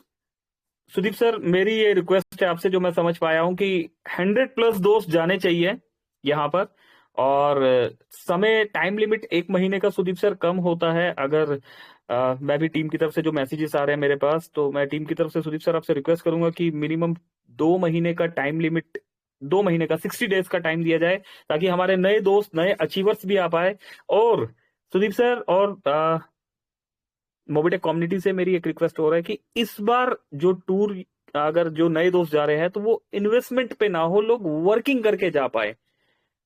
सुदीप सर, मेरी ये रिक्वेस्ट है आपसे, जो मैं समझ पाया हूं, कि 100+ दोस्त जाने चाहिए यहाँ पर। और समय टाइम लिमिट 1 महीने का सुदीप सर कम होता है। अगर मैं भी टीम की तरफ से जो मैसेजेस आ रहे हैं मेरे पास, तो मैं टीम की तरफ से सुदीप सर आपसे रिक्वेस्ट करूंगा कि मिनिमम 2 महीने का टाइम लिमिट 2 महीने का 60 डेज का टाइम दिया जाए, ताकि हमारे नए दोस्त, नए अचीवर्स भी आ पाए। और सुदीप सर और मोबिटेक कम्युनिटी से मेरी एक रिक्वेस्ट हो रहा है कि इस बार जो टूर, अगर जो नए दोस्त जा रहे हैं तो वो इन्वेस्टमेंट पे ना हो, लोग वर्किंग करके जा पाए।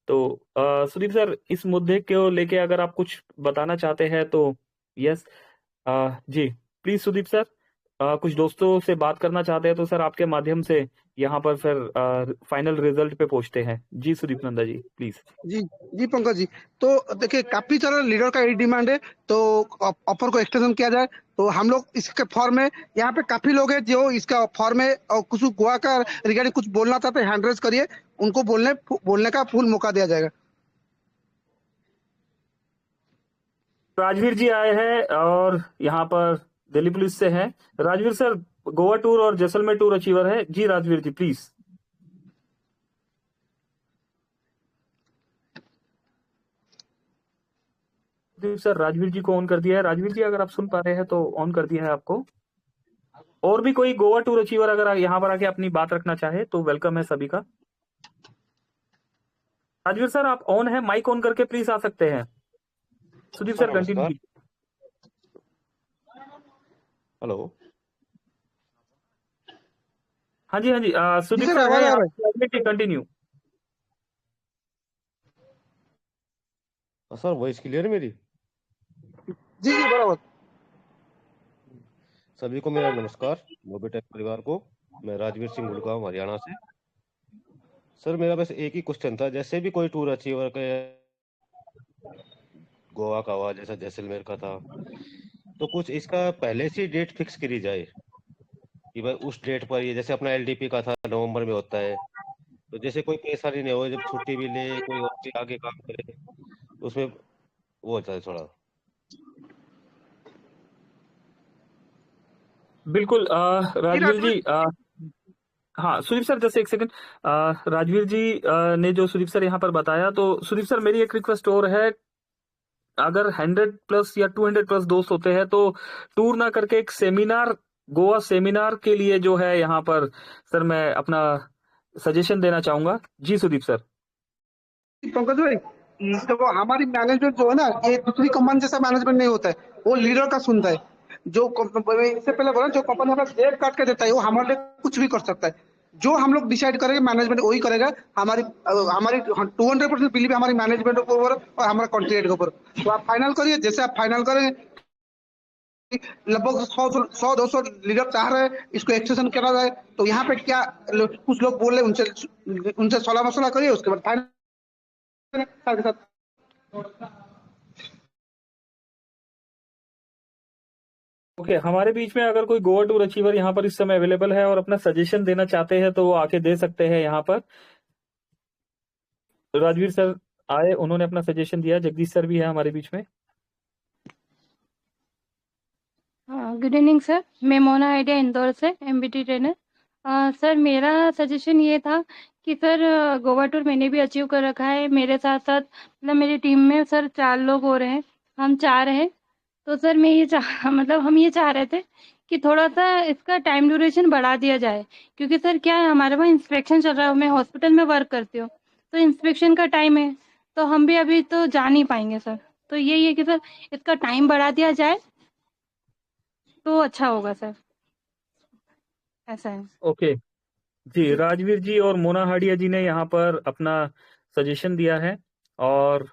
तो सुदीप सर, इस मुद्दे को लेके अगर आप कुछ बताना चाहते हैं तो यस जी प्लीज सुदीप सर। कुछ दोस्तों से बात करना चाहते हैं तो सर आपके माध्यम से यहाँ पर फिर फाइनल रिजल्ट पे पहुंचते हैं। जी सुदीप नंदा जी प्लीज। जी जी पंकज जी, तो देखिए काफी सारा लीडर का यही डिमांड है, तो ऑफर को एक्सटेंशन किया जाए। तो हम लोग इसके फॉर्म में, यहाँ पे काफी लोग हैं जो इसका फॉर्म में और कुछ गोवा का रिगार्डिंग कुछ बोलना चाहते हैं, हैंड रेज करिए, उनको बोलने का फुल मौका दिया जाएगा। राजवीर जी आए हैं और यहाँ पर दिल्ली पुलिस से हैं। राजवीर सर, गोवा टूर और जैसलमेर टूर अचीवर है। जी राजवीर जी प्लीज। सर राजवीर जी को ऑन कर दिया है। राजवीर जी अगर आप सुन पा रहे हैं तो ऑन कर दिया है आपको। और भी कोई गोवा टूर अचीवर अगर यहाँ पर आके अपनी बात रखना चाहे तो वेलकम है सभी का। राजवीर सर आप ऑन है, माइक ऑन करके प्लीज आ सकते हैं। Sudeep sir continue. हेलो। हाँ जी सुदीप सर, सर आवाज है, आ रहा है। कंटिन्यू। सर वॉइस क्लियर है मेरी? जी जी बराबर। सभी को मेरा नमस्कार, मोबिटेक परिवार को। मैं राजवीर सिंह गुड़गांव हरियाणा से। सर मेरा बस एक ही क्वेश्चन था, जैसे भी कोई टूर अचीवर का गोवा का हुआ, जैसा जैसलमेर का था, तो कुछ इसका पहले से डेट फिक्स करी जाए कि भाई उस डेट पर ये, जैसे अपना एलडीपी का था नवंबर में होता है, तो जैसे कोई परेशानी नहीं हो, जब छुट्टी भी ले कोई और भी आगे काम करे, उसमें वो होता है थोड़ा। बिल्कुल राजवीर जी हाँ सुदीप सर जैसे एक सेकंड। राजवीर जी ने जो सुदीप सर यहाँ पर बताया, तो सुदीप सर मेरी एक रिक्वेस्ट और है, अगर 100+ या 200+ दोस्त होते हैं तो टूर ना करके एक सेमिनार, गोवा सेमिनार के लिए जो है यहाँ पर सर मैं अपना सजेशन देना चाहूंगा। जी सुदीप सर। पंकज भाई, देखो हमारी मैनेजमेंट जो है ना, ये दूसरी कंपनी जैसा मैनेजमेंट नहीं होता है, वो लीडर का सुनता है। जो इससे पहले बोला, जो कंपनी हमें डेट काट के देता है वो हमारे लिए कुछ भी कर सकता है। जो हम लोग डिसाइड करेंगे मैनेजमेंट वही करेगा। हमारी हमारी 200% बिलीव है हमारी मैनेजमेंट के ऊपर और हमारा कॉन्ट्रैक्ट के ऊपर। तो आप फाइनल करिए, जैसे आप फाइनल करेंगे। लगभग 100-200 लीडर चाह रहे हैं इसको एक्सटेंशन करा जाए, तो यहाँ पे क्या कुछ लोग बोल रहे हैं, उनसे सलाह मसला करिए, उसके बाद फाइनल साथ के साथ। ओके हमारे बीच में अगर कोई गोवा टूर अचीवर यहाँ पर इस समय अवेलेबल है और अपना सजेशन देना चाहते हैं तो वो आके दे सकते हैं यहाँ पर। राजवीर सर आए, उन्होंने अपना सजेशन दिया। जगदीश सर भी है हमारे बीच में। गुड इवनिंग सर, मैं मोना आइडिया इंदौर से एमबीटी ट्रेनर। सर मेरा सजेशन ये था कि सर गोवा टूर मैंने भी अचीव कर रखा है, मेरे साथ साथ मतलब मेरी टीम में सर 4 लोग हो रहे हैं, हम 4 हैं। तो सर मैं ये मतलब हम ये चाह रहे थे कि थोड़ा सा इसका टाइम ड्यूरेशन बढ़ा दिया जाए, क्योंकि सर क्या है हमारे वहाँ इंस्पेक्शन चल रहा है, मैं हॉस्पिटल में वर्क करती हूँ, तो इंस्पेक्शन का टाइम है, तो हम भी अभी तो जा नहीं पाएंगे सर। तो यही है कि सर इसका टाइम बढ़ा दिया जाए तो अच्छा होगा सर, ऐसा है। ओके जी, राजवीर जी और मोना हाडिया जी ने यहाँ पर अपना सजेशन दिया है। और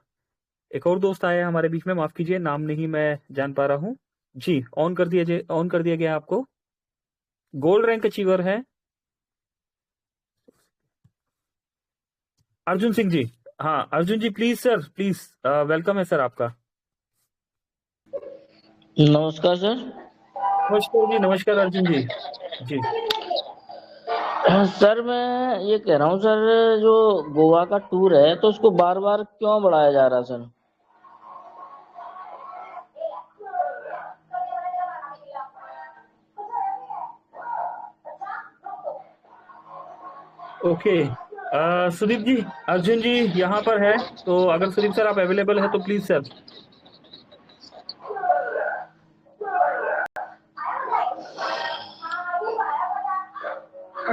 एक और दोस्त आया है हमारे बीच में, माफ कीजिए नाम नहीं मैं जान पा रहा हूँ। जी ऑन कर दिया गया आपको। गोल्ड रैंक अचीवर है अर्जुन सिंह जी। हाँ अर्जुन जी प्लीज सर, प्लीज वेलकम है सर आपका। नमस्कार सर। नमस्कार जी, नमस्कार अर्जुन जी। जी सर मैं ये कह रहा हूँ सर, जो गोवा का टूर है तो उसको बार बार क्यों बढ़ाया जा रहा है सर? ओके सुदीप जी, अर्जुन जी यहाँ पर है, तो अगर सुदीप सर आप अवेलेबल है तो प्लीज सर।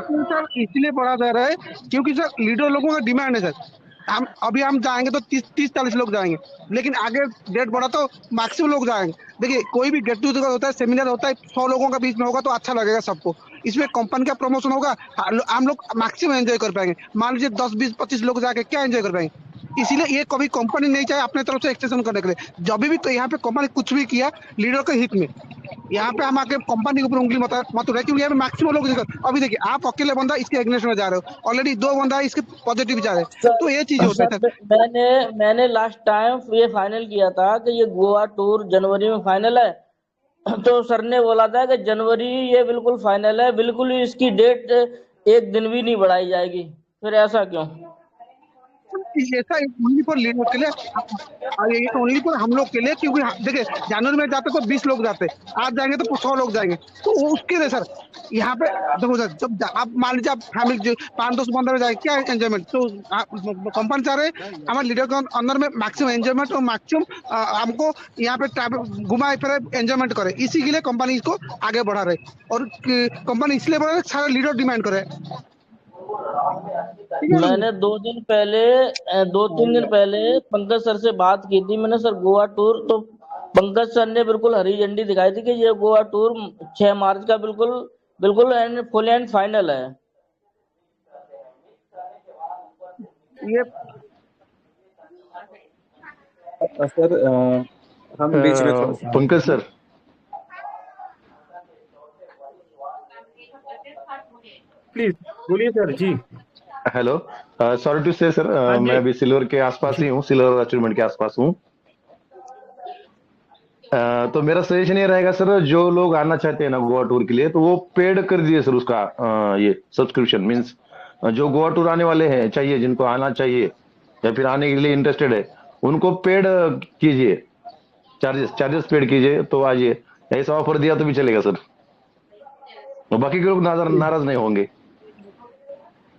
टूर सर इसलिए बढ़ा जा रहा है क्योंकि सर लीडर लोगों का डिमांड है सर। हम जाएंगे तो 30-40 लोग जाएंगे, लेकिन आगे डेट बढ़ा तो मैक्सिमम लोग जाएंगे। देखिए कोई भी गेट टूगेदर होता है, सेमिनार होता है, 100 लोगों का बीच में होगा तो अच्छा लगेगा सबको। इसमें कंपनी का प्रमोशन होगा, हम लोग मैक्सिमम एंजॉय कर पाएंगे। मान लीजिए 10-20-25 लोग जाके क्या एंजॉय कर पाएंगे? इसीलिए ये कभी कंपनी नहीं चाहे अपने तरफ से एक्सटेंशन करने के लिए। जब भी तो यहाँ पे कंपनी कुछ भी किया लीडर के हित में, यहाँ पे हम आके कंपनी के ऊपर उंगली मत उठाए, क्योंकि यहाँ पे मैक्सिमम लोग अभी देखिए आप अकेले बंदा इसके अगेंस्ट में जा रहे हो, ऑलरेडी 2 बंदा इसके पॉजिटिव जा रहे हैं, तो ये चीज होता है सर। मैंने लास्ट टाइम ये फाइनल किया था कि ये गोवा टूर जनवरी में फाइनल है, तो सर ने बोला था कि जनवरी ये बिल्कुल फाइनल है, बिल्कुल ही इसकी डेट एक दिन भी नहीं बढ़ाई जाएगी। फिर ऐसा क्यों? ऐसा ओनली फॉर लीडर के लिए, ओनली फॉर हम लोग के लिए, क्योंकि देखिए जनवरी में जाते तो 20 लोग जाते, आज जाएंगे तो 100 लोग जाएंगे, तो उसके लिए सर यहाँ पे देखो सर, जब आप मान लीजिए आप फैमिली 500 बंदा में जाएंगे क्या एंजॉयमेंट, तो कंपनी चाह रहे हमारे लीडर के अंदर में मैक्सिमम एंजॉयमेंट और मैक्सिमम हमको यहाँ पे घुमाए फिर एंजॉयमेंट करे, इसी के लिए कंपनी इसको आगे बढ़ा रहे, और कंपनी इसलिए बढ़ा रहे सारे लीडर डिमांड करे। मैंने 2-3 दिन पहले पंकज सर से बात की थी मैंने, सर गोवा टूर, तो पंकज सर ने बिल्कुल हरी झंडी दिखाई थी कि ये गोवा टूर 6 मार्च का बिल्कुल एंड फुल एंड फाइनल है। ये सर हम बीच में पंकज सर, प्लीज बोलिए sir ji. Hello, sorry to say sir, मैं अभी सिल्वर के आसपास ही हूँ, सिल्वर अचीवमेंट के आसपास हूँ। तो मेरा सजेशन ये रहेगा सर, जो लोग आना चाहते हैं ना गोवा टूर के लिए, तो वो पेड कर दीजिए सर उसका ये सब्सक्रिप्शन। मींस जो गोवा टूर आने वाले हैं, चाहिए जिनको आना चाहिए या फिर आने के लिए इंटरेस्टेड है, उनको पेड कीजिए, चार्जेस पेड कीजिए तो आइए। ऐसा ऑफर दिया तो भी चलेगा सर, और बाकी के लोग नाराज नहीं होंगे।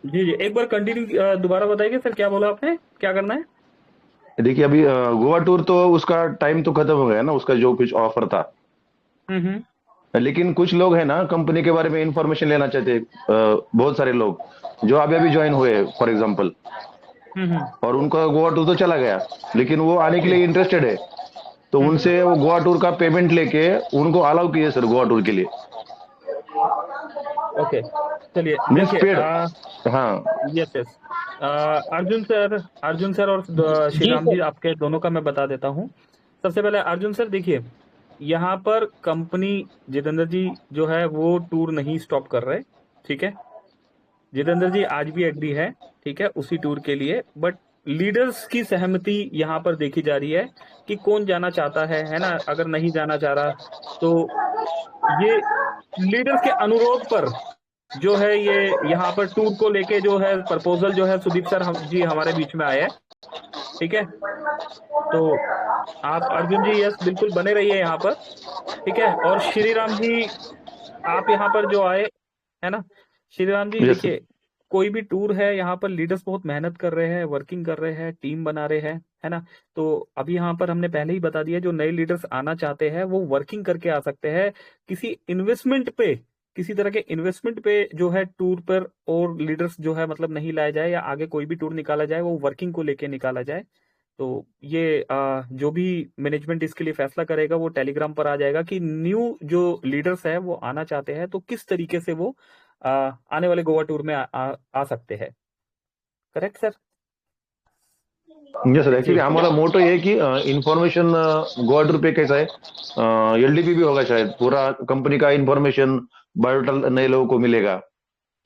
जी जी, एक बार कंटिन्यू दोबारा बताइए सर, क्या बोला आपने, क्या करना है? देखिए अभी गोवा टूर तो उसका टाइम तो खत्म हो गया ना, उसका जो कुछ ऑफर था। लेकिन कुछ लोग हैं ना कंपनी के बारे में इंफॉर्मेशन लेना चाहते हैं, बहुत सारे लोग जो अभी ज्वाइन हुए फॉर एग्जांपल, और उनका गोवा टूर तो चला गया, लेकिन वो आने के लिए इंटरेस्टेड है, तो उनसे वो गोवा टूर का पेमेंट लेके उनको अलाउ कीजिए सर गोवा टूर के लिए। ओके चलिए, देखिए हाँ यस यस, अर्जुन सर और श्रीराम जी आपके दोनों का मैं बता देता हूँ। सबसे पहले अर्जुन सर देखिए, यहाँ पर कंपनी जितेंद्र जी जो है वो टूर नहीं स्टॉप कर रहे, ठीक है। जितेंद्र जी आज भी एग्री है, ठीक है, उसी टूर के लिए, बट लीडर्स की सहमति यहाँ पर देखी जा रही है कि कौन जाना चाहता है ना। अगर नहीं जाना चाह रहा तो ये लीडर्स के अनुरोध पर जो है ये यहाँ पर टूर को लेके जो है प्रपोजल जो है सुदीप सर जी हमारे बीच में आए हैं, ठीक है। तो आप अर्जुन जी यस बिल्कुल बने रहिए यहाँ पर, ठीक है। और श्री राम जी आप यहाँ पर जो आए है ना, श्री राम जी देखिए कोई भी टूर है यहाँ पर लीडर्स बहुत मेहनत कर रहे हैं, वर्किंग कर रहे हैं, टीम बना रहे हैं, है ना। तो अभी यहाँ पर हमने पहले ही बता दिया, जो नए लीडर्स आना चाहते हैं वो वर्किंग करके आ सकते हैं, किसी इन्वेस्टमेंट पे, किसी तरह के इन्वेस्टमेंट पे जो है टूर पर और लीडर्स जो है मतलब नहीं लाया जाए, या आगे कोई भी टूर निकाला जाए वो वर्किंग को लेके निकाला जाए। तो ये जो भी मैनेजमेंट इसके लिए फैसला करेगा वो टेलीग्राम पर आ जाएगा कि न्यू जो लीडर्स है वो आना चाहते हैं तो किस तरीके से वो आने वाले गोवा टूर में आ सकते हैं। Correct sir? Yes sir, actually हमारा मोटो ये है कि इंफॉर्मेशन गोवा टूर पे कैसा है, एलडीपी भी होगा शायद, पूरा कंपनी का इंफॉर्मेशन बायोडाटा नए लोगों को मिलेगा,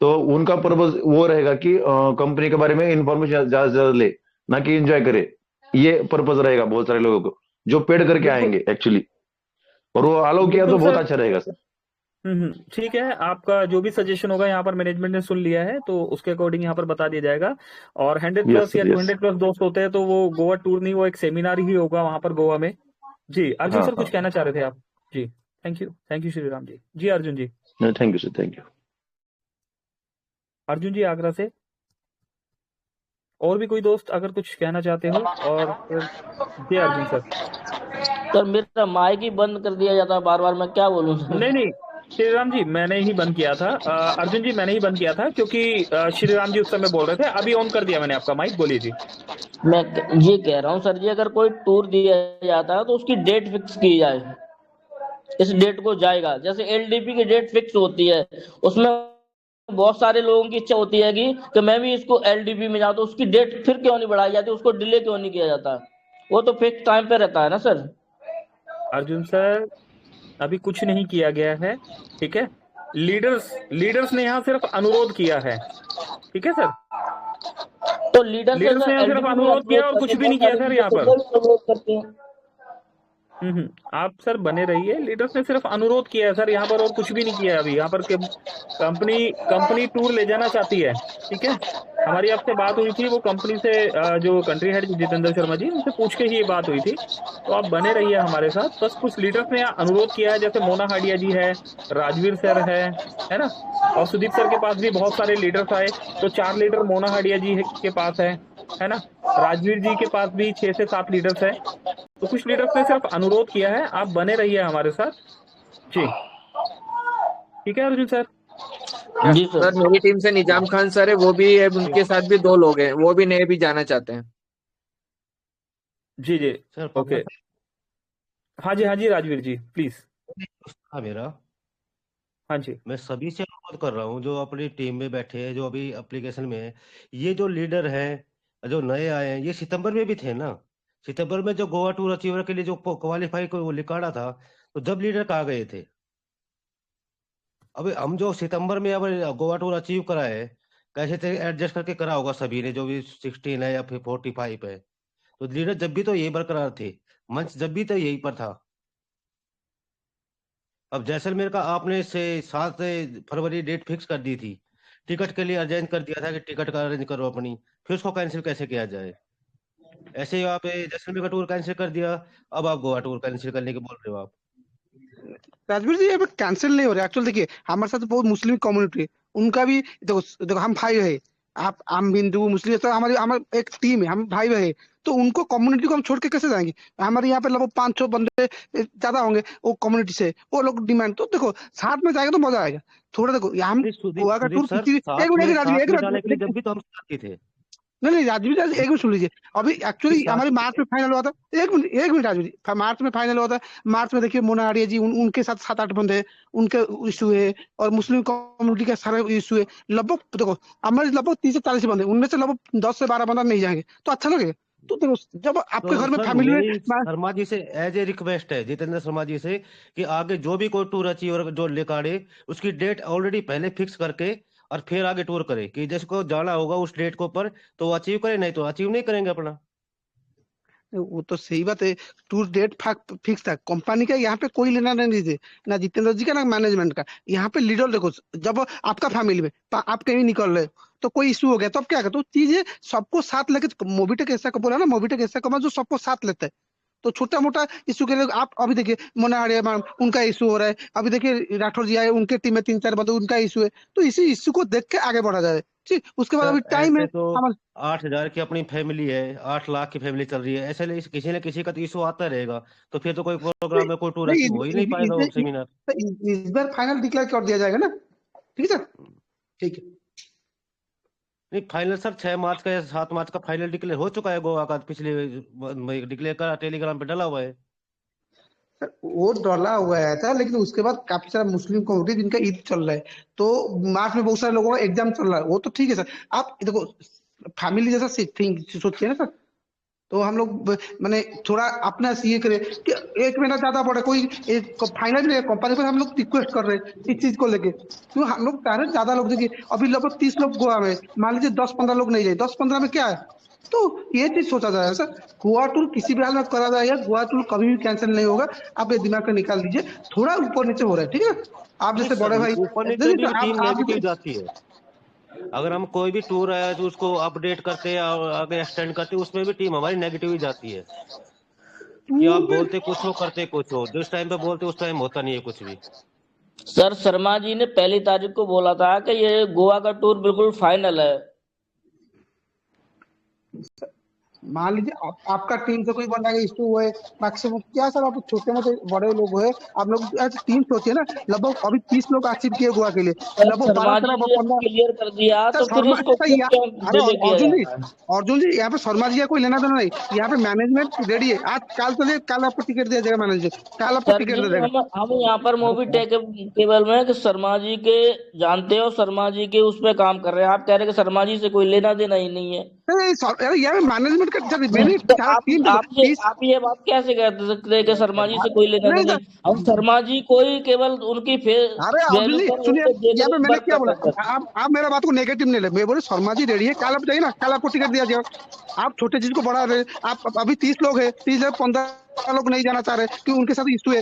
तो उनका पर्पज वो रहेगा कि कंपनी के बारे में इंफॉर्मेशन ज्यादा से ज्यादा ले, ना कि एंजॉय करे। ये पर्पज रहेगा बहुत सारे लोगों को जो पेड करके आएंगे एक्चुअली, और वो अलाउ किया तो बहुत अच्छा रहेगा सर। ठीक है, आपका जो भी सजेशन होगा यहाँ पर मैनेजमेंट ने सुन लिया है, तो उसके अकॉर्डिंग यहाँ पर बता दिया जाएगा। और 100+ या 200+ दोस्त होते हैं तो वो गोवा टूर नहीं, वो एक सेमिनार ही होगा वहां पर गोवा में। जी अर्जुन सर कुछ कहना चाह रहे थे आप? जी थैंक यू श्रीराम जी। जी Arjun ji. Thank you sir, thank you. Arjun ji Agra से, और भी कोई दोस्त अगर कुछ कहना चाहते हो? और जी अर्जुन सर। सर मेरा माइक ही बंद कर दिया जाता है बार बार, मैं क्या बोलूं? नहीं श्रीराम जी मैंने ही बंद किया था। अर्जुन जी मैंने ही बंद किया था, क्योंकि श्रीराम जी उस समय बोल रहे थे। अभी ऑन कर दिया मैंने आपका माइक, बोलिए जी। मैं ये कह रहा हूँ सर जी, अगर कोई टूर दिया जाता है तो उसकी डेट फिक्स की जाए, इस डेट को जाएगा। जैसे एलडीपी की डेट फिक्स होती है, उसमें बहुत सारे लोगों की इच्छा होती है कि मैं भी इसको एलडीपी में जाऊँ, तो उसकी डेट फिर क्यों नहीं बढ़ाई जाती, उसको डिले क्यों नहीं किया जाता? वो तो फिक्स टाइम पे रहता है ना सर। अर्जुन सर अभी कुछ नहीं किया गया है, ठीक है। लीडर्स ने यहाँ सिर्फ अनुरोध किया है, ठीक है सर। तो लीडर से लीडर्स ने यहाँ सिर्फ एलडीपी में अनुरोध किया और करते कुछ भी बहुत नहीं किया सारी सर चीजें यहाँ पर। खुद भी अपलोड करते हैं। आप सर बने रहिए। लीडर्स ने सिर्फ अनुरोध किया है सर यहाँ पर, और कुछ भी नहीं किया है अभी यहाँ पर। कंपनी टूर ले जाना चाहती है, ठीक है। हमारी आपसे बात हुई थी, वो कंपनी से जो कंट्री हेड जितेंद्र शर्मा जी, उनसे पूछ के ही ये बात हुई थी। तो आप बने रहिए हमारे साथ। बस कुछ लीडर्स ने यहाँ अनुरोध किया है, जैसे मोना हाडिया जी है, राजवीर सर है ना, और सुदीप सर के पास भी बहुत सारे लीडर्स आए। तो 4 लीडर मोना हाडिया जी के पास है ना। राजवीर जी के पास भी 6 से 7 लीडर्स है। तो कुछ लीडर्स ने सिर्फ अनुरोध किया है, आप बने रहिए हमारे साथ जी, ठीक है अर्जुन सर। जी सर। सर मेरी टीम से निजाम खान सर है, वो भी है, उनके साथ भी 2 लोग हैं, वो भी नए भी जाना चाहते हैं। जी जी सर ओके। हाँ जी राजवीर जी प्लीज। हाँ मेरा हाँ जी मैं सभी से अनुरोध कर रहा हूँ जो अपनी टीम में बैठे हैं, जो अभी एप्लीकेशन में है, ये जो लीडर हैं जो नए आए हैं, ये सितंबर में भी थे ना। सितंबर में जो गोवा टूर अचीवर के लिए जो क्वालिफाई को निकाला था, तो जब लीडर कहाँ गए थे? अभी हम जो सितंबर में अब गोवा टूर अचीव करा है, कैसे थे एडजस्ट करके करा होगा सभी ने, जो भी 16 है या फिर 45 है। तो लीडर जब भी तो यही बरकरार थे, मंच जब भी तो यही पर था। अब जैसलमेर का आपने से 7 फरवरी डेट फिक्स कर दी थी, टिकट के लिए अरेंज कर दिया था कि टिकट का अरेंज करो अपनी, फिर उसको कैंसिल कैसे किया जाए? ऐसे ही आप जैसलमेर का टूर कैंसिल कर दिया, अब आप गोवा टूर कैंसिल करने के बोल रहे हो आप। राजवीर जी अभी कैंसिल नहीं हो रहा। एक्चुअली देखिए हमारे साथ बहुत मुस्लिम कम्युनिटी है, उनका भी देखो हम भाई है। हम हिंदू मुस्लिम तो हमारी एक टीम है, हम भाई है। तो उनको कम्युनिटी को हम छोड़ के कैसे जाएंगे? हमारे यहाँ पे लगभग 500 बंदे ज्यादा होंगे वो कम्युनिटी से, वो लोग डिमांड। तो देखो साथ में जाएगा तो मजा आएगा। थोड़ा देखो हम नहीं सुदीप गोवा का सुदीप टूर सर, किसी एक मिनट राजवीर साथ एक में जाने के लिए मिनट जब भी तो हम साथ ही थे। नहीं नहीं राजवीर जी, एक मिनट सुन लीजिए। अभी नहीं एक्चुअली साथ हमारे में मार्च में फाइनल हुआ था। एक मिनट राजवीर जी, मार्च में फाइनल हुआ था। मार्च में देखिए मोना आर्य जी, उनके साथ 7-8 बंदे हैं, उनके इशू है। और मुस्लिम कम्युनिटी का सारे इशू है। लगभग देखो हमारे लगभग 30 से 40 बंदे, उनमें से लगभग 10 से 12 बंदा नहीं जाएंगे तो अच्छा लगेगा? तो देखो जब आपके तो घर में सर फैमिली में मेरी शर्मा जी से एज ए रिक्वेस्ट है, जितेंद्र शर्मा जी से, कि आगे जो भी कोई टूर अचीवर जो निकाले, उसकी डेट ऑलरेडी पहले फिक्स करके और फिर आगे टूर करे, कि जिसको जाना होगा उस डेट को पर तो वो अचीव करे, नहीं तो अचीव नहीं करेंगे अपना। वो तो सही बात है। टूर डेट फिक्स था कंपनी का, यहाँ पे कोई लेना नहीं दीजिए, ना जितेंद्र जी का ना मैनेजमेंट का। यहाँ पे लीडर देखो, जब आपका फैमिली में आप कहीं निकल रहे हो तो कोई इशू हो गया तो अब क्या करते हो? चीजें सबको साथ लेके, मोबिटेक ऐसा बोला ना, मोबिटेक ऐसा कमा जो सबको साथ लेता है। तो छोटा मोटा इशू के लिए आप अभी देखिए मोना आर्य मैम उनका इशू हो रहा है, अभी देखिए राठौर जी आए, उनके टीम में 3-4 बंदे, उनका इशू है। तो इसी इशू को देख के आगे बढ़ा जाए। ठीक, उसके बाद सर अभी टाइम है ऐसे तो हमारे। 8,000 की अपनी फैमिली है, 8 लाख की फैमिली चल रही है, ऐसे किसी न किसी का तो इशू आता रहेगा। तो फिर तो कोई प्रोग्राम में कोई टूर नहीं, अचीव हो ही नहीं पाएगा, वो सेमिनार। इस बार फाइनल डिक्लेयर कर दिया जाएगा ना? ठीक है सर, ठीक है। नहीं फाइनल सर 6 मार्च का या 7 मार्च का फाइनल डिक्लेयर हो चुका है गोवा का, पिछले डिक्लेयर का टेलीग्राम पे डला हुआ है। सर वो डला हुआ है था, लेकिन उसके बाद काफी सारा मुस्लिम कम्युनिटी जिनका ईद चल रहा है, तो मार्च में बहुत सारे लोगों का एग्जाम चल रहा है। वो तो ठीक है सर, आप देखो फैमिली जैसा थिंक सोचिए ना सर। तो हम लोग मैंने थोड़ा अपना ये करे कि 1 महीना ज्यादा पड़े, कोई फाइनल नहीं है कंपनी पर। हम लोग रिक्वेस्ट कर रहे हैं इस चीज को लेके, क्यों हम लोग कह रहे हैं ज्यादा लोग। देखिए अभी लगभग 30 लोग गोवा में, मान लीजिए 10-15 लोग नहीं जाए, 10-15 में क्या है? तो ये चीज सोचा जाए सर। गोवा टूर किसी भी हाल में करा जाएगा, गोवा टूर कभी भी कैंसिल नहीं होगा। आप ये दिमाग से निकाल दीजिए। थोड़ा ऊपर नीचे हो रहा है, ठीक है। आप नहीं जैसे बड़े सर भाई ऊपर नीचे देखिए भी सर, टीम आप नेगेटिव जाती है। अगर हम कोई भी टूर है तो उसको अपडेट करते हैं और आगे एक्सटेंड करते हैं, उसमें भी टीम हमारी नेगेटिव ही जाती है, कि आप टूर में बोलते कुछ हो करते कुछ हो, जिस टाइम पे बोलते उस टाइम होता नहीं है कुछ भी। सर शर्मा जी ने 1 तारीख को बोला था कि ये गोवा का टूर बिल्कुल फाइनल है। मान लीजिए आपका टीम से कोई बंदा इशू हुए, मैक्सिमम क्या सर, आप छोटे मोटे बड़े लोग हुए, आप लोग आज टीम सोचिए ना, लगभग अभी 30 लोग अचीव किए गोवा के लिए, सर लगभग शर्मा जी 12 ने 15। क्लियर कर दिया सर तो फिर शर्मा इसको सर क्यों क्यों अरे डिले किया अर्जुन जा जी, रहा है? अर्जुन जी यहाँ पे शर्मा जी का कोई लेना देना नहीं, यहाँ पे मैनेजमेंट रेडी है, आज कल चलिए, कल आपको टिकट दिया जाएगा, मैनेजर कल आपको सर टिकट जी दे देगा। हम यहाँ पर मोबी टेक केवल में कि शर्मा जी के जानते हो, शर्मा जी के उस पे काम कर रहे हैं, आप कह रहे हैं कि शर्मा जी से कोई लेना देना ही नहीं है। नहीं, अरे यहाँ मैनेजमेंट का सर, मैंने तो सारा टीम देखो, आप ये बात कैसे कह सकते हैं कि शर्मा जी से कोई लेना नहीं देना सर, नहीं? हम शर्मा जी को ही केवल उनकी अरे अर्जुन वैल्यू जी पर सुनिए, उनको देख यहाँ पे रेख मैंने वर्क क्या कर बोला, रहे हैं बस। आप मेरा बात को नेगेटिव नहीं ले, मैं बोले शर्मा जी रेडी है, कल आप जाइए ना, कल आपको टिकट दिया जाएगा। आप छोटे चीज को बढ़ा रहे, आप अभी 30 लोग है, 30 15 लोग नहीं जाना चाह रहे कि उनके साथ इशू है,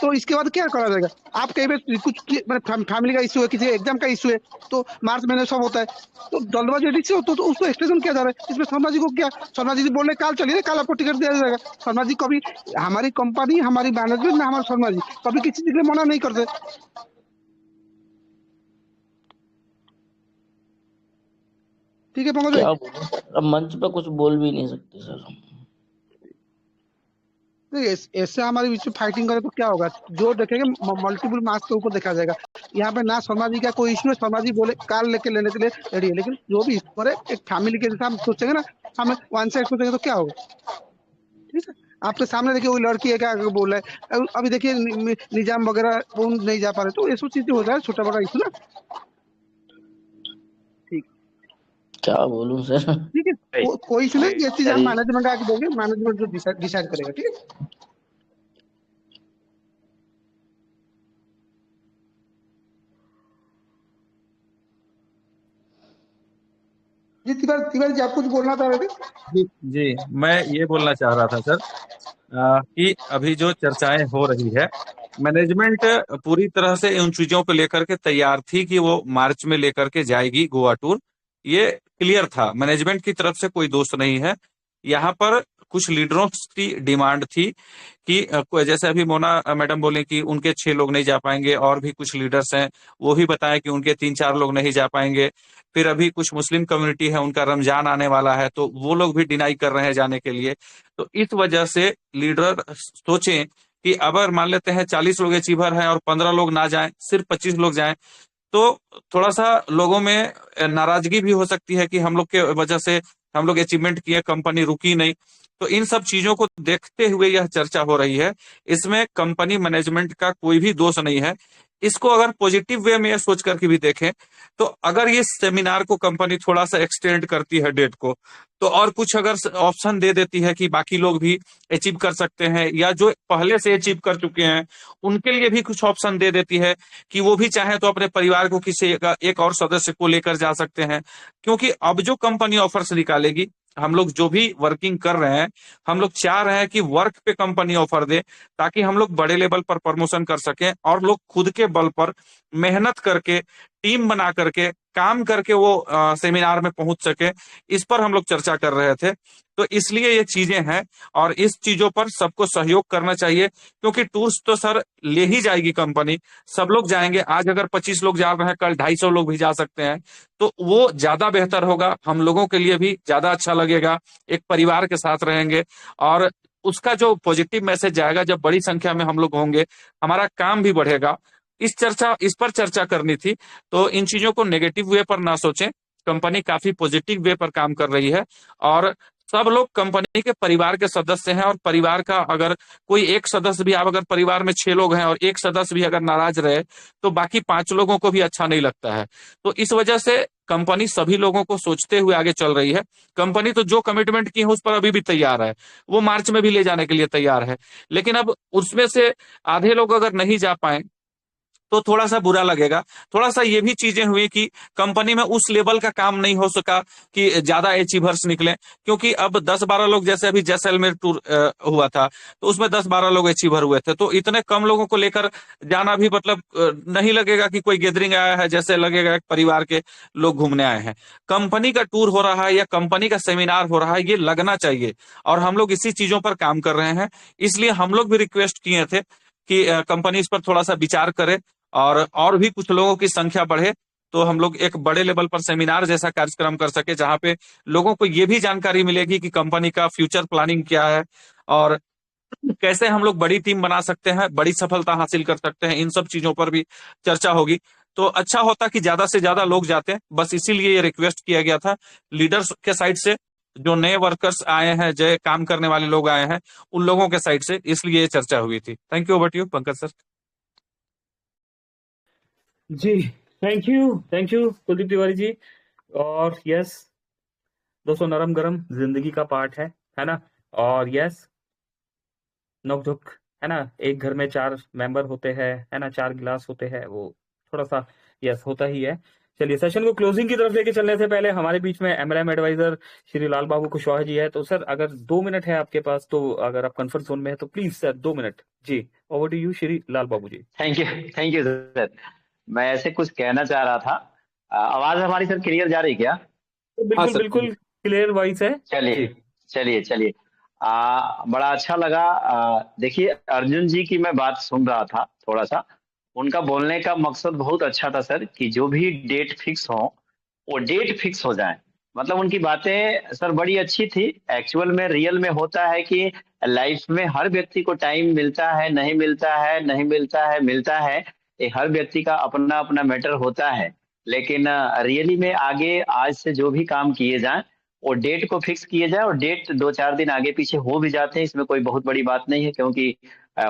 तो इसके बाद क्या करा जाएगा? आप कहीं पे कुछ फैमिली का इशू है, किसी एग्जाम का इशू है, तो मार्च महीने सब होता है, तो जल्दबाजी एडिट से तो उसको एक्सटेंशन किया जा रहा है, इसमें शर्मा जी को क्या? शर्मा जी बोल रहे कल चलिए, कल आपको टिकट दिया जाएगा। शर्मा जी कभी, हमारी कंपनी, हमारी मैनेजमेंट ना, हमारे शर्मा जी कभी किसी चीज के लिए मना नहीं करते। ठीक है पंकज क्या भाई, बोलूं, अब मंच पे कुछ बोल भी नहीं सकते सर हम। ऐसे हमारे बीच में फाइटिंग करे तो क्या होगा? जो देखेंगे मल्टीपल मार्क्स के ऊपर देखा जाएगा। यहाँ पे ना शर्मा जी का कोई इशू है, शर्मा जी बोले कार लेके लेने के लिए रेडी है, लेकिन जो भी इशू करे एक फैमिली के जैसे हम सोचेंगे ना, हम वन साइड सोचेंगे तो क्या होगा? ठीक है, आपके सामने देखिए, वो लड़की है क्या बोल रहा है, अभी देखिए निजाम वगैरह वो नहीं जा पा रहे, तो ये सब चीजें हो जाए, छोटा बड़ा इशू ना। ठीक, क्या बोलूं सर। ठीक है, कोई इशू नहीं, ये चीज हम मैनेजमेंट आके देंगे, मैनेजमेंट जो डिसाइड करेगा। ठीक है जी, तिवारी जी आप कुछ बोलना चाह रहे थे? जी मैं ये बोलना चाह रहा था सर कि अभी जो चर्चाएं हो रही है, मैनेजमेंट पूरी तरह से उन चीजों को लेकर के तैयार थी कि वो मार्च में लेकर के जाएगी गोवा टूर। ये क्लियर था, मैनेजमेंट की तरफ से कोई दोष नहीं है। यहाँ पर कुछ लीडरों की डिमांड थी कि जैसे अभी मोना मैडम बोले कि उनके 6 लोग नहीं जा पाएंगे, और भी कुछ लीडर्स हैं वो भी बताएं कि उनके 3-4 लोग नहीं जा पाएंगे। फिर अभी कुछ मुस्लिम कम्युनिटी है, उनका रमजान आने वाला है, तो वो लोग भी डिनाई कर रहे हैं जाने के लिए। तो इस वजह से लीडर सोचें कि अगर मान लेते हैं 40 लोग अचीवर हैं और 15 लोग ना जाएं, सिर्फ 25 लोग जाएं, तो थोड़ा सा लोगों में नाराजगी भी हो सकती है कि हम लोग के वजह से हम लोग अचीवमेंट किए, कंपनी रुकी नहीं। तो इन सब चीजों को देखते हुए यह चर्चा हो रही है। इसमें कंपनी मैनेजमेंट का कोई भी दोष नहीं है। इसको अगर पॉजिटिव वे में सोच करके भी देखें, तो अगर ये सेमिनार को कंपनी थोड़ा सा एक्सटेंड करती है डेट को, तो और कुछ अगर ऑप्शन दे देती है कि बाकी लोग भी अचीव कर सकते हैं, या जो पहले से अचीव कर चुके हैं उनके लिए भी कुछ ऑप्शन दे देती है कि वो भी चाहे तो अपने परिवार को किसी एक और सदस्य को लेकर जा सकते हैं। क्योंकि अब जो कंपनी ऑफर्स निकालेगी, हम लोग जो भी वर्किंग कर रहे हैं, हम लोग चाह रहे हैं कि वर्क पे कंपनी ऑफर दे, ताकि हम लोग बड़े लेवल पर प्रमोशन कर सकें और लोग खुद के बल पर मेहनत करके, टीम बना करके, काम करके वो सेमिनार में पहुंच सके। इस पर हम लोग चर्चा कर रहे थे। तो इसलिए ये चीजें हैं, और इस चीजों पर सबको सहयोग करना चाहिए, क्योंकि टूर्स तो सर ले ही जाएगी कंपनी, सब लोग जाएंगे। आज अगर 25 लोग जा रहे हैं, कल 250 लोग भी जा सकते हैं, तो वो ज्यादा बेहतर होगा, हम लोगों के लिए भी ज्यादा अच्छा लगेगा, एक परिवार के साथ रहेंगे, और उसका जो पॉजिटिव मैसेज जाएगा, जब बड़ी संख्या में हम लोग होंगे, हमारा काम भी बढ़ेगा। इस पर चर्चा करनी थी। तो इन चीजों को नेगेटिव वे पर ना सोचें, कंपनी काफी पॉजिटिव वे पर काम कर रही है, और सब लोग कंपनी के परिवार के सदस्य हैं। और परिवार का अगर कोई एक सदस्य भी, आप अगर परिवार में 6 लोग हैं और एक सदस्य भी अगर नाराज रहे, तो बाकी 5 लोगों को भी अच्छा नहीं लगता है। तो इस वजह से कंपनी सभी लोगों को सोचते हुए आगे चल रही है। कंपनी तो जो कमिटमेंट की है उस पर अभी भी तैयार है, वो मार्च में भी ले जाने के लिए तैयार है। लेकिन अब उसमें से आधे लोग अगर नहीं जा पाए तो थोड़ा सा बुरा लगेगा। थोड़ा सा ये भी चीजें हुई कि कंपनी में उस लेवल का काम नहीं हो सका कि ज्यादा अचीवर्स निकले, क्योंकि अब 10-12 लोग, जैसे अभी जैसलमेर टूर हुआ था, तो उसमें 10-12 लोग अचीवर हुए थे। तो इतने कम लोगों को लेकर जाना भी मतलब नहीं लगेगा कि कोई गैदरिंग आया है, जैसे लगेगा परिवार के लोग घूमने आए हैं। कंपनी का टूर हो रहा है या कंपनी का सेमिनार हो रहा है, ये लगना चाहिए, और हम लोग इसी चीजों पर काम कर रहे हैं। इसलिए हम लोग भी रिक्वेस्ट किए थे कि कंपनी इस पर थोड़ा सा विचार करे, और भी कुछ लोगों की संख्या बढ़े, तो हम लोग एक बड़े लेवल पर सेमिनार जैसा कार्यक्रम कर सके, जहां पे लोगों को ये भी जानकारी मिलेगी कि कंपनी का फ्यूचर प्लानिंग क्या है और कैसे हम लोग बड़ी टीम बना सकते हैं, बड़ी सफलता हासिल कर सकते हैं। इन सब चीजों पर भी चर्चा होगी। तो अच्छा होता कि ज्यादा से ज्यादा लोग जाते हैं। बस इसीलिए ये रिक्वेस्ट किया गया था लीडर्स के साइड से, जो नए वर्कर्स आए हैं, जो काम करने वाले लोग आए हैं, उन लोगों के साइड से, इसलिए ये चर्चा हुई थी। Thank you. Over to you Pankaj sir. जी थैंक यू कुलदीप तिवारी जी। और यस दोस्तों, नरम गरम जिंदगी का पार्ट है ना। और यस, नोक-झोंक है ना, एक घर में 4 मेंबर होते हैं, है ना, 4 गिलास होते हैं, वो थोड़ा-सा यस होता ही है। चलिए सेशन को क्लोजिंग की तरफ लेके चलने से पहले हमारे बीच में एमआरएम एडवाइजर श्री लाल बाबू कुशवाहा जी है। तो सर अगर 2 मिनट है आपके पास, तो अगर आप कंफर्ट जोन में है तो प्लीज सर 2 मिनट। जी over to you Shri Lal Babu ji. Thank you sir. मैं ऐसे कुछ कहना चाह रहा था। आवाज हमारी सर क्लियर जा रही क्या? तो हाँ बिल्कुल सर। बिल्कुल क्लियर वॉइस है चलिए जी। चलिए। बड़ा अच्छा लगा। देखिए अर्जुन जी की मैं बात सुन रहा था थोड़ा सा। उनका बोलने का मकसद बहुत अच्छा था सर, कि जो भी डेट फिक्स हो वो डेट फिक्स हो जाए। मतलब उनकी बातें सर बड़ी अच्छी थी। एक्चुअल में रियल में होता है कि लाइफ में हर व्यक्ति को टाइम मिलता है, नहीं मिलता है, नहीं मिलता है, मिलता है। ये हर व्यक्ति का अपना अपना मैटर होता है। लेकिन रियली में आगे आज से जो भी काम किए जाएं वो डेट को फिक्स किए जाए, और डेट 2-4 दिन आगे पीछे हो भी जाते हैं, इसमें कोई बहुत बड़ी बात नहीं है। क्योंकि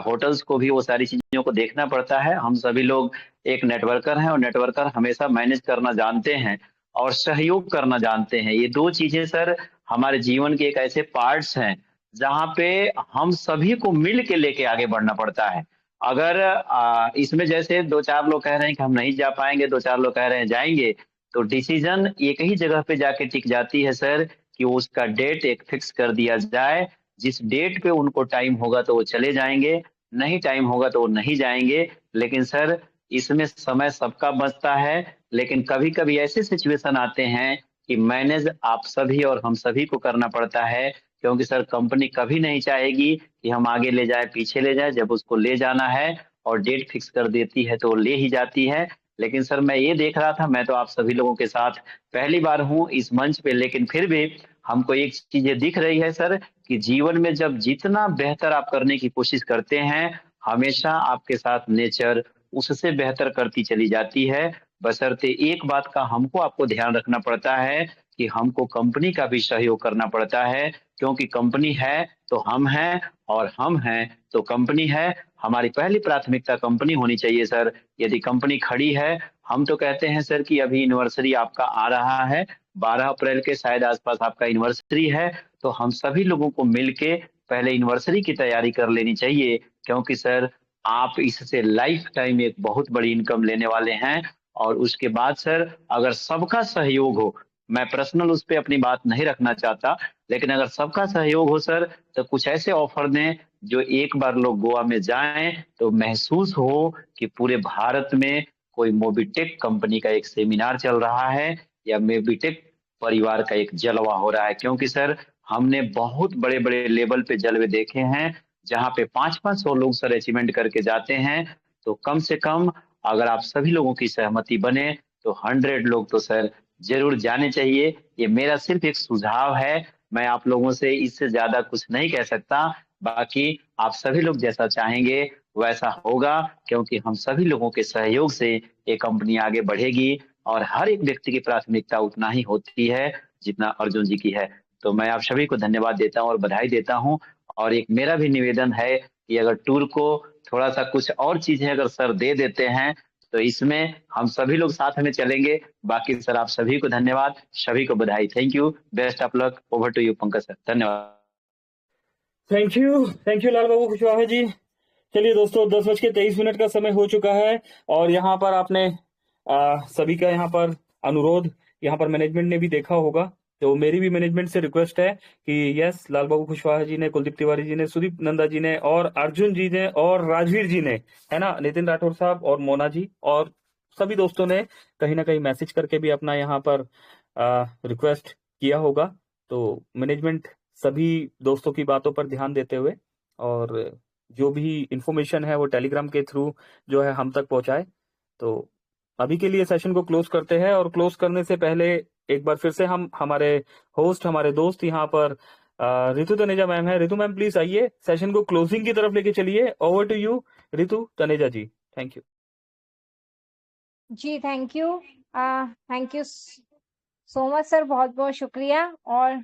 होटल्स को भी वो सारी चीजों को देखना पड़ता है। हम सभी लोग एक नेटवर्कर हैं, और नेटवर्कर हमेशा मैनेज करना जानते हैं और सहयोग करना जानते हैं। ये 2 चीजें सर हमारे जीवन के एक ऐसे पार्ट्स हैं जहाँ पे हम सभी को मिल के लेके आगे बढ़ना पड़ता है। अगर इसमें जैसे 2-4 लोग कह रहे हैं कि हम नहीं जा पाएंगे, 2-4 लोग कह रहे हैं जाएंगे, तो डिसीजन एक ही जगह पे जाके टिक जाती है सर, कि उसका डेट एक फिक्स कर दिया जाए। जिस डेट पे उनको टाइम होगा तो वो चले जाएंगे, नहीं टाइम होगा तो वो नहीं जाएंगे। लेकिन सर इसमें समय सबका बचता है, लेकिन कभी कभी ऐसे सिचुएशन आते हैं कि मैनेज आप सभी और हम सभी को करना पड़ता है। क्योंकि सर कंपनी कभी नहीं चाहेगी कि हम आगे ले जाए पीछे ले जाए। जब उसको ले जाना है और डेट फिक्स कर देती है तो वो ले ही जाती है। लेकिन सर मैं ये देख रहा था, मैं तो आप सभी लोगों के साथ पहली बार हूँ इस मंच पे, लेकिन फिर भी हमको एक चीजें दिख रही है सर, कि जीवन में जब जितना बेहतर आप करने की कोशिश करते हैं, हमेशा आपके साथ नेचर उससे बेहतर करती चली जाती है। बशर्ते एक बात का हमको आपको ध्यान रखना पड़ता है कि हमको कंपनी का भी सहयोग करना पड़ता है। क्योंकि कंपनी है तो हम हैं, और हम हैं तो कंपनी है। हमारी पहली प्राथमिकता कंपनी होनी चाहिए सर। यदि कंपनी खड़ी है, हम तो कहते हैं सर कि अभी एनिवर्सरी आपका आ रहा है, 12 अप्रैल के शायद आसपास आपका एनिवर्सरी है, तो हम सभी लोगों को मिलके पहले एनिवर्सरी की तैयारी कर लेनी चाहिए। क्योंकि सर आप इससे लाइफ टाइम एक बहुत बड़ी इनकम लेने वाले हैं। और उसके बाद सर अगर सबका सहयोग हो, मैं पर्सनल उस पर अपनी बात नहीं रखना चाहता, लेकिन अगर सबका सहयोग हो सर, तो कुछ ऐसे ऑफर दें जो एक बार लोग गोवा में जाएं तो महसूस हो कि पूरे भारत में कोई मोबिटेक कंपनी का एक सेमिनार चल रहा है, या मोबिटेक परिवार का एक जलवा हो रहा है। क्योंकि सर हमने बहुत बड़े बड़े लेवल पे जलवे देखे हैं, जहाँ पे 500-500 लोग सर अचीवमेंट करके जाते हैं। तो कम से कम अगर आप सभी लोगों की सहमति बने तो 100 लोग तो सर जरूर जाने चाहिए। ये मेरा सिर्फ एक सुझाव है, मैं आप लोगों से इससे ज्यादा कुछ नहीं कह सकता। बाकी आप सभी लोग जैसा चाहेंगे वैसा होगा, क्योंकि हम सभी लोगों के सहयोग से ये कंपनी आगे बढ़ेगी। और हर एक व्यक्ति की प्राथमिकता उतना ही होती है जितना अर्जुन जी की है। तो मैं आप सभी को धन्यवाद देता हूँ और बधाई देता हूँ। और एक मेरा भी निवेदन है कि अगर टूर को थोड़ा सा कुछ और चीजें अगर सर दे देते हैं तो इसमें हम सभी लोग साथ में चलेंगे। बाकी सर आप सभी को धन्यवाद, सभी को बधाई। Thank you, best of luck. Over to you Pankaj sir, धन्यवाद। Thank you Lal Babu Kushwaha ji. चलिए दोस्तों, 10:23 का समय हो चुका है, और यहाँ पर आपने सभी का यहाँ पर अनुरोध यहाँ पर मैनेजमेंट ने भी देखा होगा। तो मेरी भी मैनेजमेंट से रिक्वेस्ट है कि यस, लाल बाबू कुशवाहा जी ने, कुलदीप तिवारी जी ने, सुदीप नंदा जी ने, और अर्जुन जी ने, और राजवीर जी ने, है ना, नितिन राठौर साहब और मोना जी, और सभी दोस्तों ने कहीं ना कहीं मैसेज करके भी अपना यहाँ पर रिक्वेस्ट किया होगा। तो मैनेजमेंट सभी दोस्तों की बातों पर ध्यान देते हुए, और जो भी इंफॉर्मेशन है वो टेलीग्राम के थ्रू जो है हम तक पहुंचाए। तो अभी के लिए सेशन को क्लोज करते हैं, और क्लोज करने से पहले एक बार फिर से हम हमारे होस्ट, हमारे दोस्त यहाँ पर रितु तनेजा मैम है। रितु मैम प्लीज आइए, सेशन को क्लोजिंग की तरफ लेके चलिए। Over to you Ritu Taneja ji, thank you. जी thank you so much sir, बहुत बहुत शुक्रिया। और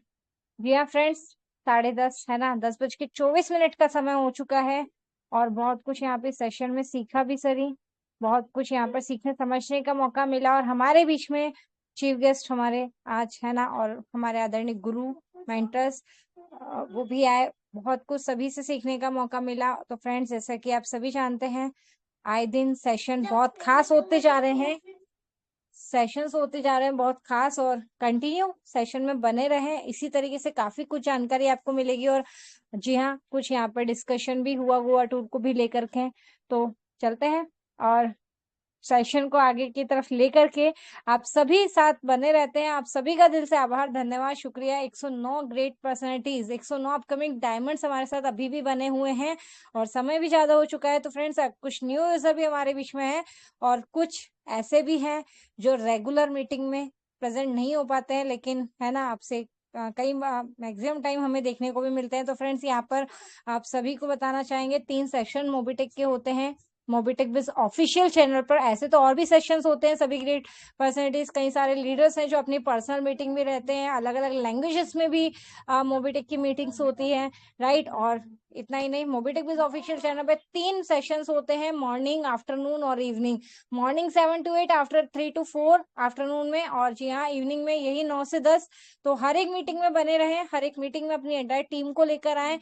जी हाँ फ्रेंड्स, 10:30 है ना, 10:24 का समय हो चुका है, और बहुत कुछ यहाँ पे सेशन में सीखा भी सरी, बहुत कुछ यहाँ पर सीखने समझने का मौका मिला। और हमारे बीच में चीफ गेस्ट हमारे आज है ना, और हमारे आदरणीय गुरु मेंटर्स वो भी आए, बहुत कुछ सभी से सीखने का मौका मिला। तो फ्रेंड्स, जैसा कि आप सभी जानते हैं, आए दिन सेशन बहुत खास होते जा रहे हैं, सेशंस होते जा रहे हैं बहुत खास, और कंटिन्यू सेशन में बने रहें। इसी तरीके से काफी कुछ जानकारी आपको मिलेगी। और जी हाँ, कुछ यहाँ पर डिस्कशन भी हुआ गोवा टूर को भी लेकर के। तो चलते हैं और सेशन को आगे की तरफ लेकर के आप सभी साथ बने रहते हैं। आप सभी का दिल से आभार, धन्यवाद, शुक्रिया। 109 ग्रेट पर्सनैलिटीज, 109 अपकमिंग डायमंड्स हमारे साथ अभी भी बने हुए हैं, और समय भी ज्यादा हो चुका है। तो फ्रेंड्स, कुछ न्यू यूजर भी हमारे बीच में है, और कुछ ऐसे भी हैं जो रेगुलर मीटिंग में प्रेजेंट नहीं हो पाते हैं, लेकिन है ना, आपसे कई मैक्सिमम टाइम हमें देखने को भी मिलते हैं। तो फ्रेंड्स, यहाँ पर आप सभी को बताना चाहेंगे, 3 सेशन मोबिटेक के होते हैं मोबिटेक बिज ऑफिशियल चैनल पर। ऐसे तो और भी सेशंस होते हैं, सभी ग्रेट पर्सनैलिटीज, कई सारे लीडर्स हैं जो अपनी पर्सनल मीटिंग में रहते हैं, अलग अलग लैंग्वेजेस में भी मोबिटेक की मीटिंग्स होती है, राइट। और इतना ही नहीं, मोबिटेक बिज ऑफिशियल चैनल पे 3 सेशंस होते हैं, मॉर्निंग, आफ्टरनून और evening. Morning 7 to 8, after 3 to 4 afternoon में, और जी हाँ, इवनिंग में यही 9 से 10। तो हर एक मीटिंग में बने रहें, हर एक मीटिंग में अपनी एंटायर टीम को लेकर आए।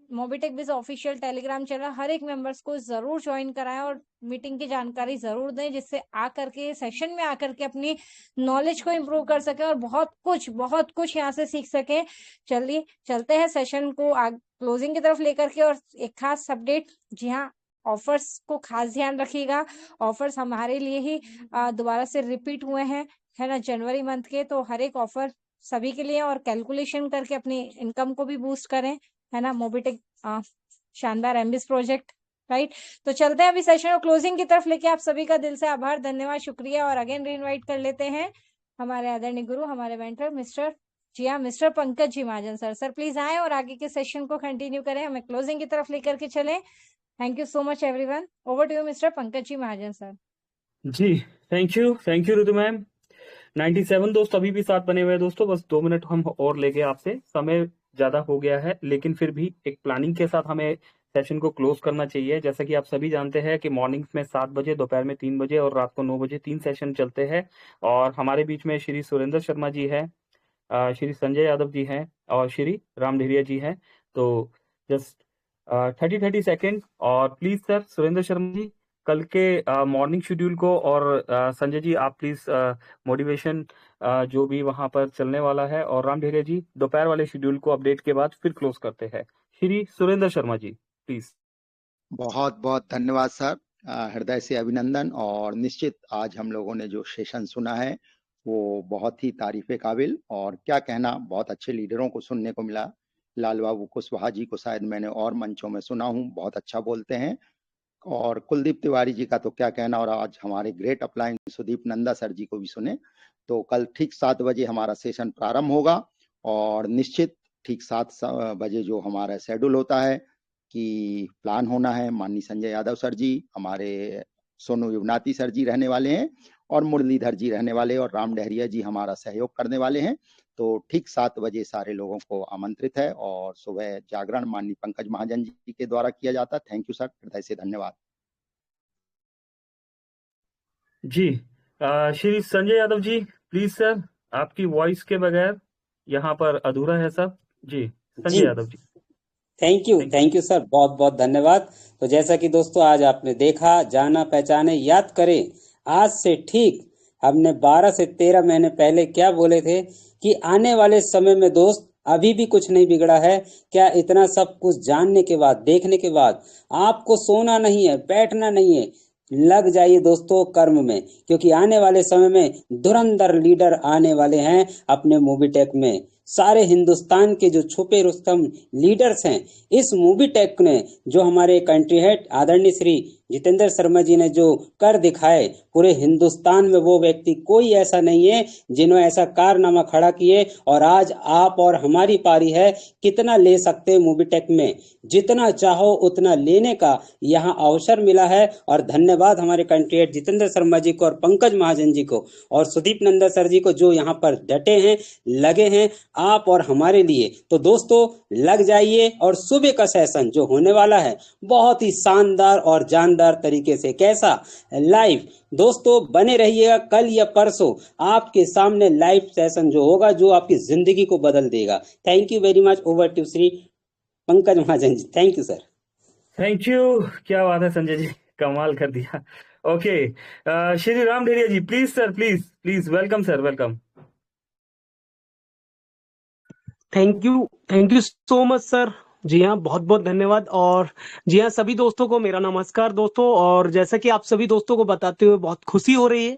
मोबिटेक बिज ऑफिशियल टेलीग्राम चैनल हर एक मेंबर्स को जरूर ज्वाइन कराएं, और मीटिंग की जानकारी जरूर दें, जिससे आकर के सेशन में आकर के अपनी नॉलेज को इम्प्रूव कर सके, और बहुत कुछ यहाँ से सीख सके। चलिए चलते हैं सेशन को क्लोजिंग की तरफ लेकर के। और एक खास अपडेट, जी हाँ, ऑफर्स को खास ध्यान रखिएगा। ऑफर्स हमारे लिए ही दोबारा से रिपीट हुए हैं, है ना, जनवरी मंथ के। तो हर एक ऑफर सभी के लिए, और कैलकुलेशन करके अपनी इनकम को भी बूस्ट करें, है ना। मोबिटेक शानदार एमबीएस प्रोजेक्ट, राइट। तो चलते हैं अभी सेशन और क्लोजिंग की तरफ लेके। आप सभी का दिल से आभार, धन्यवाद, शुक्रिया। और अगेन रीइनवाइट कर लेते हैं हमारे आदरणीय गुरु, हमारे mentor mister Pankaj ji Mahajan sir. Sir please आए और आगे के सेशन को कंटिन्यू करें, हमें क्लोजिंग की तरफ लेकर के चलें। Thank you so much everyone. Over to you mister Pankaj ji Mahajan sir. जी थैंक यू रितु मैम। 97 दोस्त अभी भी साथ बने हुए हैं दोस्तों, बस 2 मिनट हम और लेंगे आपसे, समय ज्यादा हो गया है, लेकिन फिर भी एक प्लानिंग के साथ हमें सेशन को क्लोज करना चाहिए। जैसा कि आप सभी जानते हैं कि मॉर्निंग्स में 7 बजे, दोपहर में 3 बजे और रात को 9 बजे 3 सेशन चलते हैं। और हमारे बीच में श्री सुरेंद्र शर्मा जी है, श्री संजय यादव जी हैं, और श्री राम ढेरिया जी हैं। तो जस्ट 30 सेकेंड, और प्लीज सर सुरेंद्र शर्मा जी कल के मॉर्निंग शेड्यूल को, और संजय जी आप प्लीज मोटिवेशन जो भी वहां पर चलने वाला है, और राम ढेरे जी दोपहर वाले शेड्यूल को अपडेट के बाद फिर क्लोज करते हैं। श्री सुरेंद्र शर्मा जी प्लीज। बहुत बहुत धन्यवाद सर, हृदय से अभिनंदन। और निश्चित आज हम लोगों ने जो सेशन सुना है वो बहुत ही तारीफे काबिल, और क्या कहना, बहुत अच्छे लीडरों को सुनने को मिला। लाल बाबू कुशवाहा जी को शायद मैंने और मंचों में सुना हूँ, बहुत अच्छा बोलते हैं। और कुलदीप तिवारी जी का तो क्या कहना, और आज हमारे great upline Sudeep Nanda sir ji को भी सुने। तो कल ठीक 7 बजे हमारा सेशन प्रारंभ होगा, और निश्चित ठीक 7 बजे जो हमारा शेड्यूल होता है कि प्लान होना है, माननीय संजय यादव सर जी, हमारे सोनू युवनाती सर जी रहने वाले हैं, और मुरलीधर जी रहने वाले, और राम डहरिया जी हमारा सहयोग करने वाले हैं। तो ठीक 7 बजे सारे लोगों को आमंत्रित है, और सुबह जागरण माननीय पंकज महाजन जी के द्वारा किया जाता है। थैंक यू सर, हृदय से धन्यवाद। जी श्री संजय यादव जी प्लीज सर, आपकी वॉइस के बगैर यहाँ पर अधूरा है सब। जी Sanjay Yadav ji. Thank you sir, बहुत बहुत धन्यवाद। तो जैसा कि दोस्तों आज आपने देखा, जाना पहचाने, याद करें, आज से ठीक हमने 12 से 13 महीने पहले क्या बोले थे कि आने वाले समय में दोस्त अभी भी कुछ नहीं बिगड़ा है। क्या इतना सब कुछ जानने के बाद, देखने के बाद आपको सोना नहीं है, बैठना नहीं है, लग जाइए दोस्तों कर्म में, क्योंकि आने वाले समय में धुरंधर लीडर आने वाले हैं अपने मोबिटेक में। सारे हिंदुस्तान के जो छुपे रुस्तम लीडर्स हैं, इस मूवी टेक ने जो हमारे कंट्री हेड आदरणीय श्री जितेंद्र शर्मा जी ने जो कर दिखाए, पूरे हिंदुस्तान में वो व्यक्ति कोई ऐसा नहीं है जिन्होंने ऐसा कारनामा खड़ा किए। और आज आप और हमारी पारी है, कितना ले सकते हैं मूवी टेक में, जितना चाहो उतना लेने का यहाँ अवसर मिला है। और धन्यवाद हमारे कंट्री हेड जितेंद्र शर्मा जी को और पंकज महाजन जी को और सुदीप नंदा सर जी को जो यहाँ पर डटे हैं, लगे हैं आप और हमारे लिए। तो दोस्तों लग जाइए और सुबह का सेशन जो होने वाला है बहुत ही शानदार और जानदार तरीके से, कैसा लाइव, दोस्तों बने रहिएगा। कल या परसों आपके सामने लाइव सेशन जो होगा, जो आपकी जिंदगी को बदल देगा। Thank you very much. Over to Shri Pankaj Mahajan ji. Thank you sir. Thank you. क्या बात है संजय जी, कमाल कर दिया। Okay, Shri Ram Deriya ji please sir, please welcome sir, welcome. Thank you so much sir. जी हाँ, बहुत बहुत धन्यवाद। और जी हाँ, सभी दोस्तों को मेरा नमस्कार दोस्तों। और जैसा कि आप सभी दोस्तों को बताते हुए बहुत खुशी हो रही है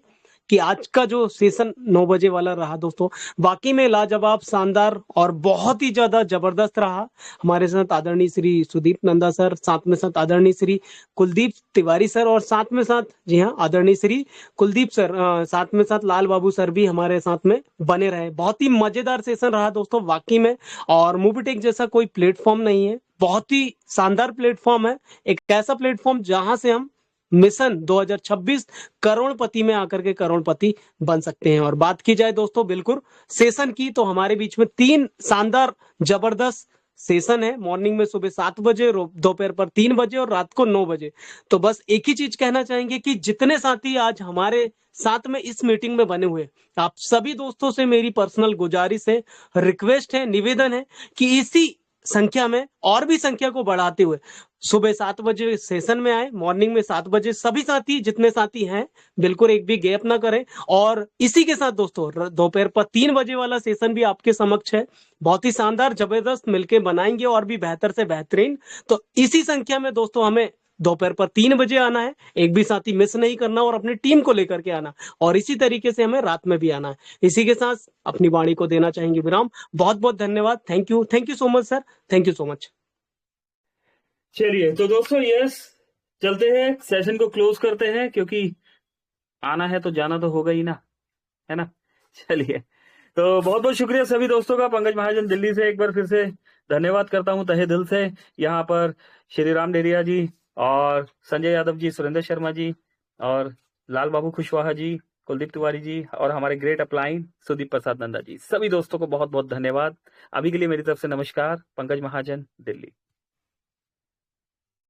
कि आज का जो सेशन 9 बजे वाला रहा दोस्तों, वाकई में लाजवाब, शानदार और बहुत ही ज्यादा जबरदस्त रहा। हमारे साथ आदरणीय श्री सुदीप नंदा सर, साथ में साथ आदरणीय श्री कुलदीप तिवारी सर, और साथ में साथ जी हाँ आदरणीय श्री कुलदीप सर, साथ में साथ लाल बाबू सर भी हमारे साथ में बने रहे। बहुत ही मजेदार सेशन रहा दोस्तों वाकई में। और मूवीटेक जैसा कोई प्लेटफॉर्म नहीं है, बहुत ही शानदार प्लेटफॉर्म है। एक ऐसा प्लेटफॉर्म जहां से हम मिशन 2026 करोड़पति में आकर के करोड़पति बन सकते हैं। और बात की जाए दोस्तों बिल्कुल सेशन की, तो हमारे बीच में 3 शानदार जबरदस्त सेशन है। मॉर्निंग में सुबह 7 बजे, दोपहर पर 3 बजे और रात को 9 बजे। तो बस एक ही चीज कहना चाहेंगे कि जितने साथी आज हमारे साथ में इस मीटिंग में बने हुए, आप सभी दोस्तों से मेरी पर्सनल गुजारिश है, रिक्वेस्ट है, निवेदन है कि इसी संख्या में और भी संख्या को बढ़ाते हुए सुबह 7 बजे सेशन में आए, मॉर्निंग में 7 बजे सभी साथी, जितने साथी हैं बिल्कुल एक भी गैप ना करें। और इसी के साथ दोस्तों दोपहर पर 3 बजे वाला सेशन भी आपके समक्ष है, बहुत ही शानदार जबरदस्त, मिलके बनाएंगे और भी बेहतर से बेहतरीन। तो इसी संख्या में दोस्तों हमें दोपहर पर 3 बजे आना है, एक भी साथी मिस नहीं करना और अपनी टीम को लेकर के आना। और इसी तरीके से हमें रात में भी आना है। इसी के साथ अपनी वाणी को देना चाहेंगे विराम। बहुत बहुत धन्यवाद। Thank you so much sir, thank you so much. चलिए तो दोस्तों यस, चलते हैं, सेशन को क्लोज करते हैं, क्योंकि आना है तो जाना तो होगा ही ना, है ना। चलिए तो बहुत बहुत शुक्रिया सभी दोस्तों का। पंकज महाजन दिल्ली से एक बार फिर से धन्यवाद करता हूं तहे दिल से। यहाँ पर श्री राम डेरिया जी और संजय यादव जी, सुरेंद्र शर्मा जी और लाल बाबू कुशवाहा जी, कुलदीप तिवारी जी और हमारे ग्रेट अपलाइन सुदीप प्रसाद नंदा जी, सभी दोस्तों को बहुत बहुत धन्यवाद। अभी के लिए मेरी तरफ से नमस्कार। पंकज महाजन, दिल्ली।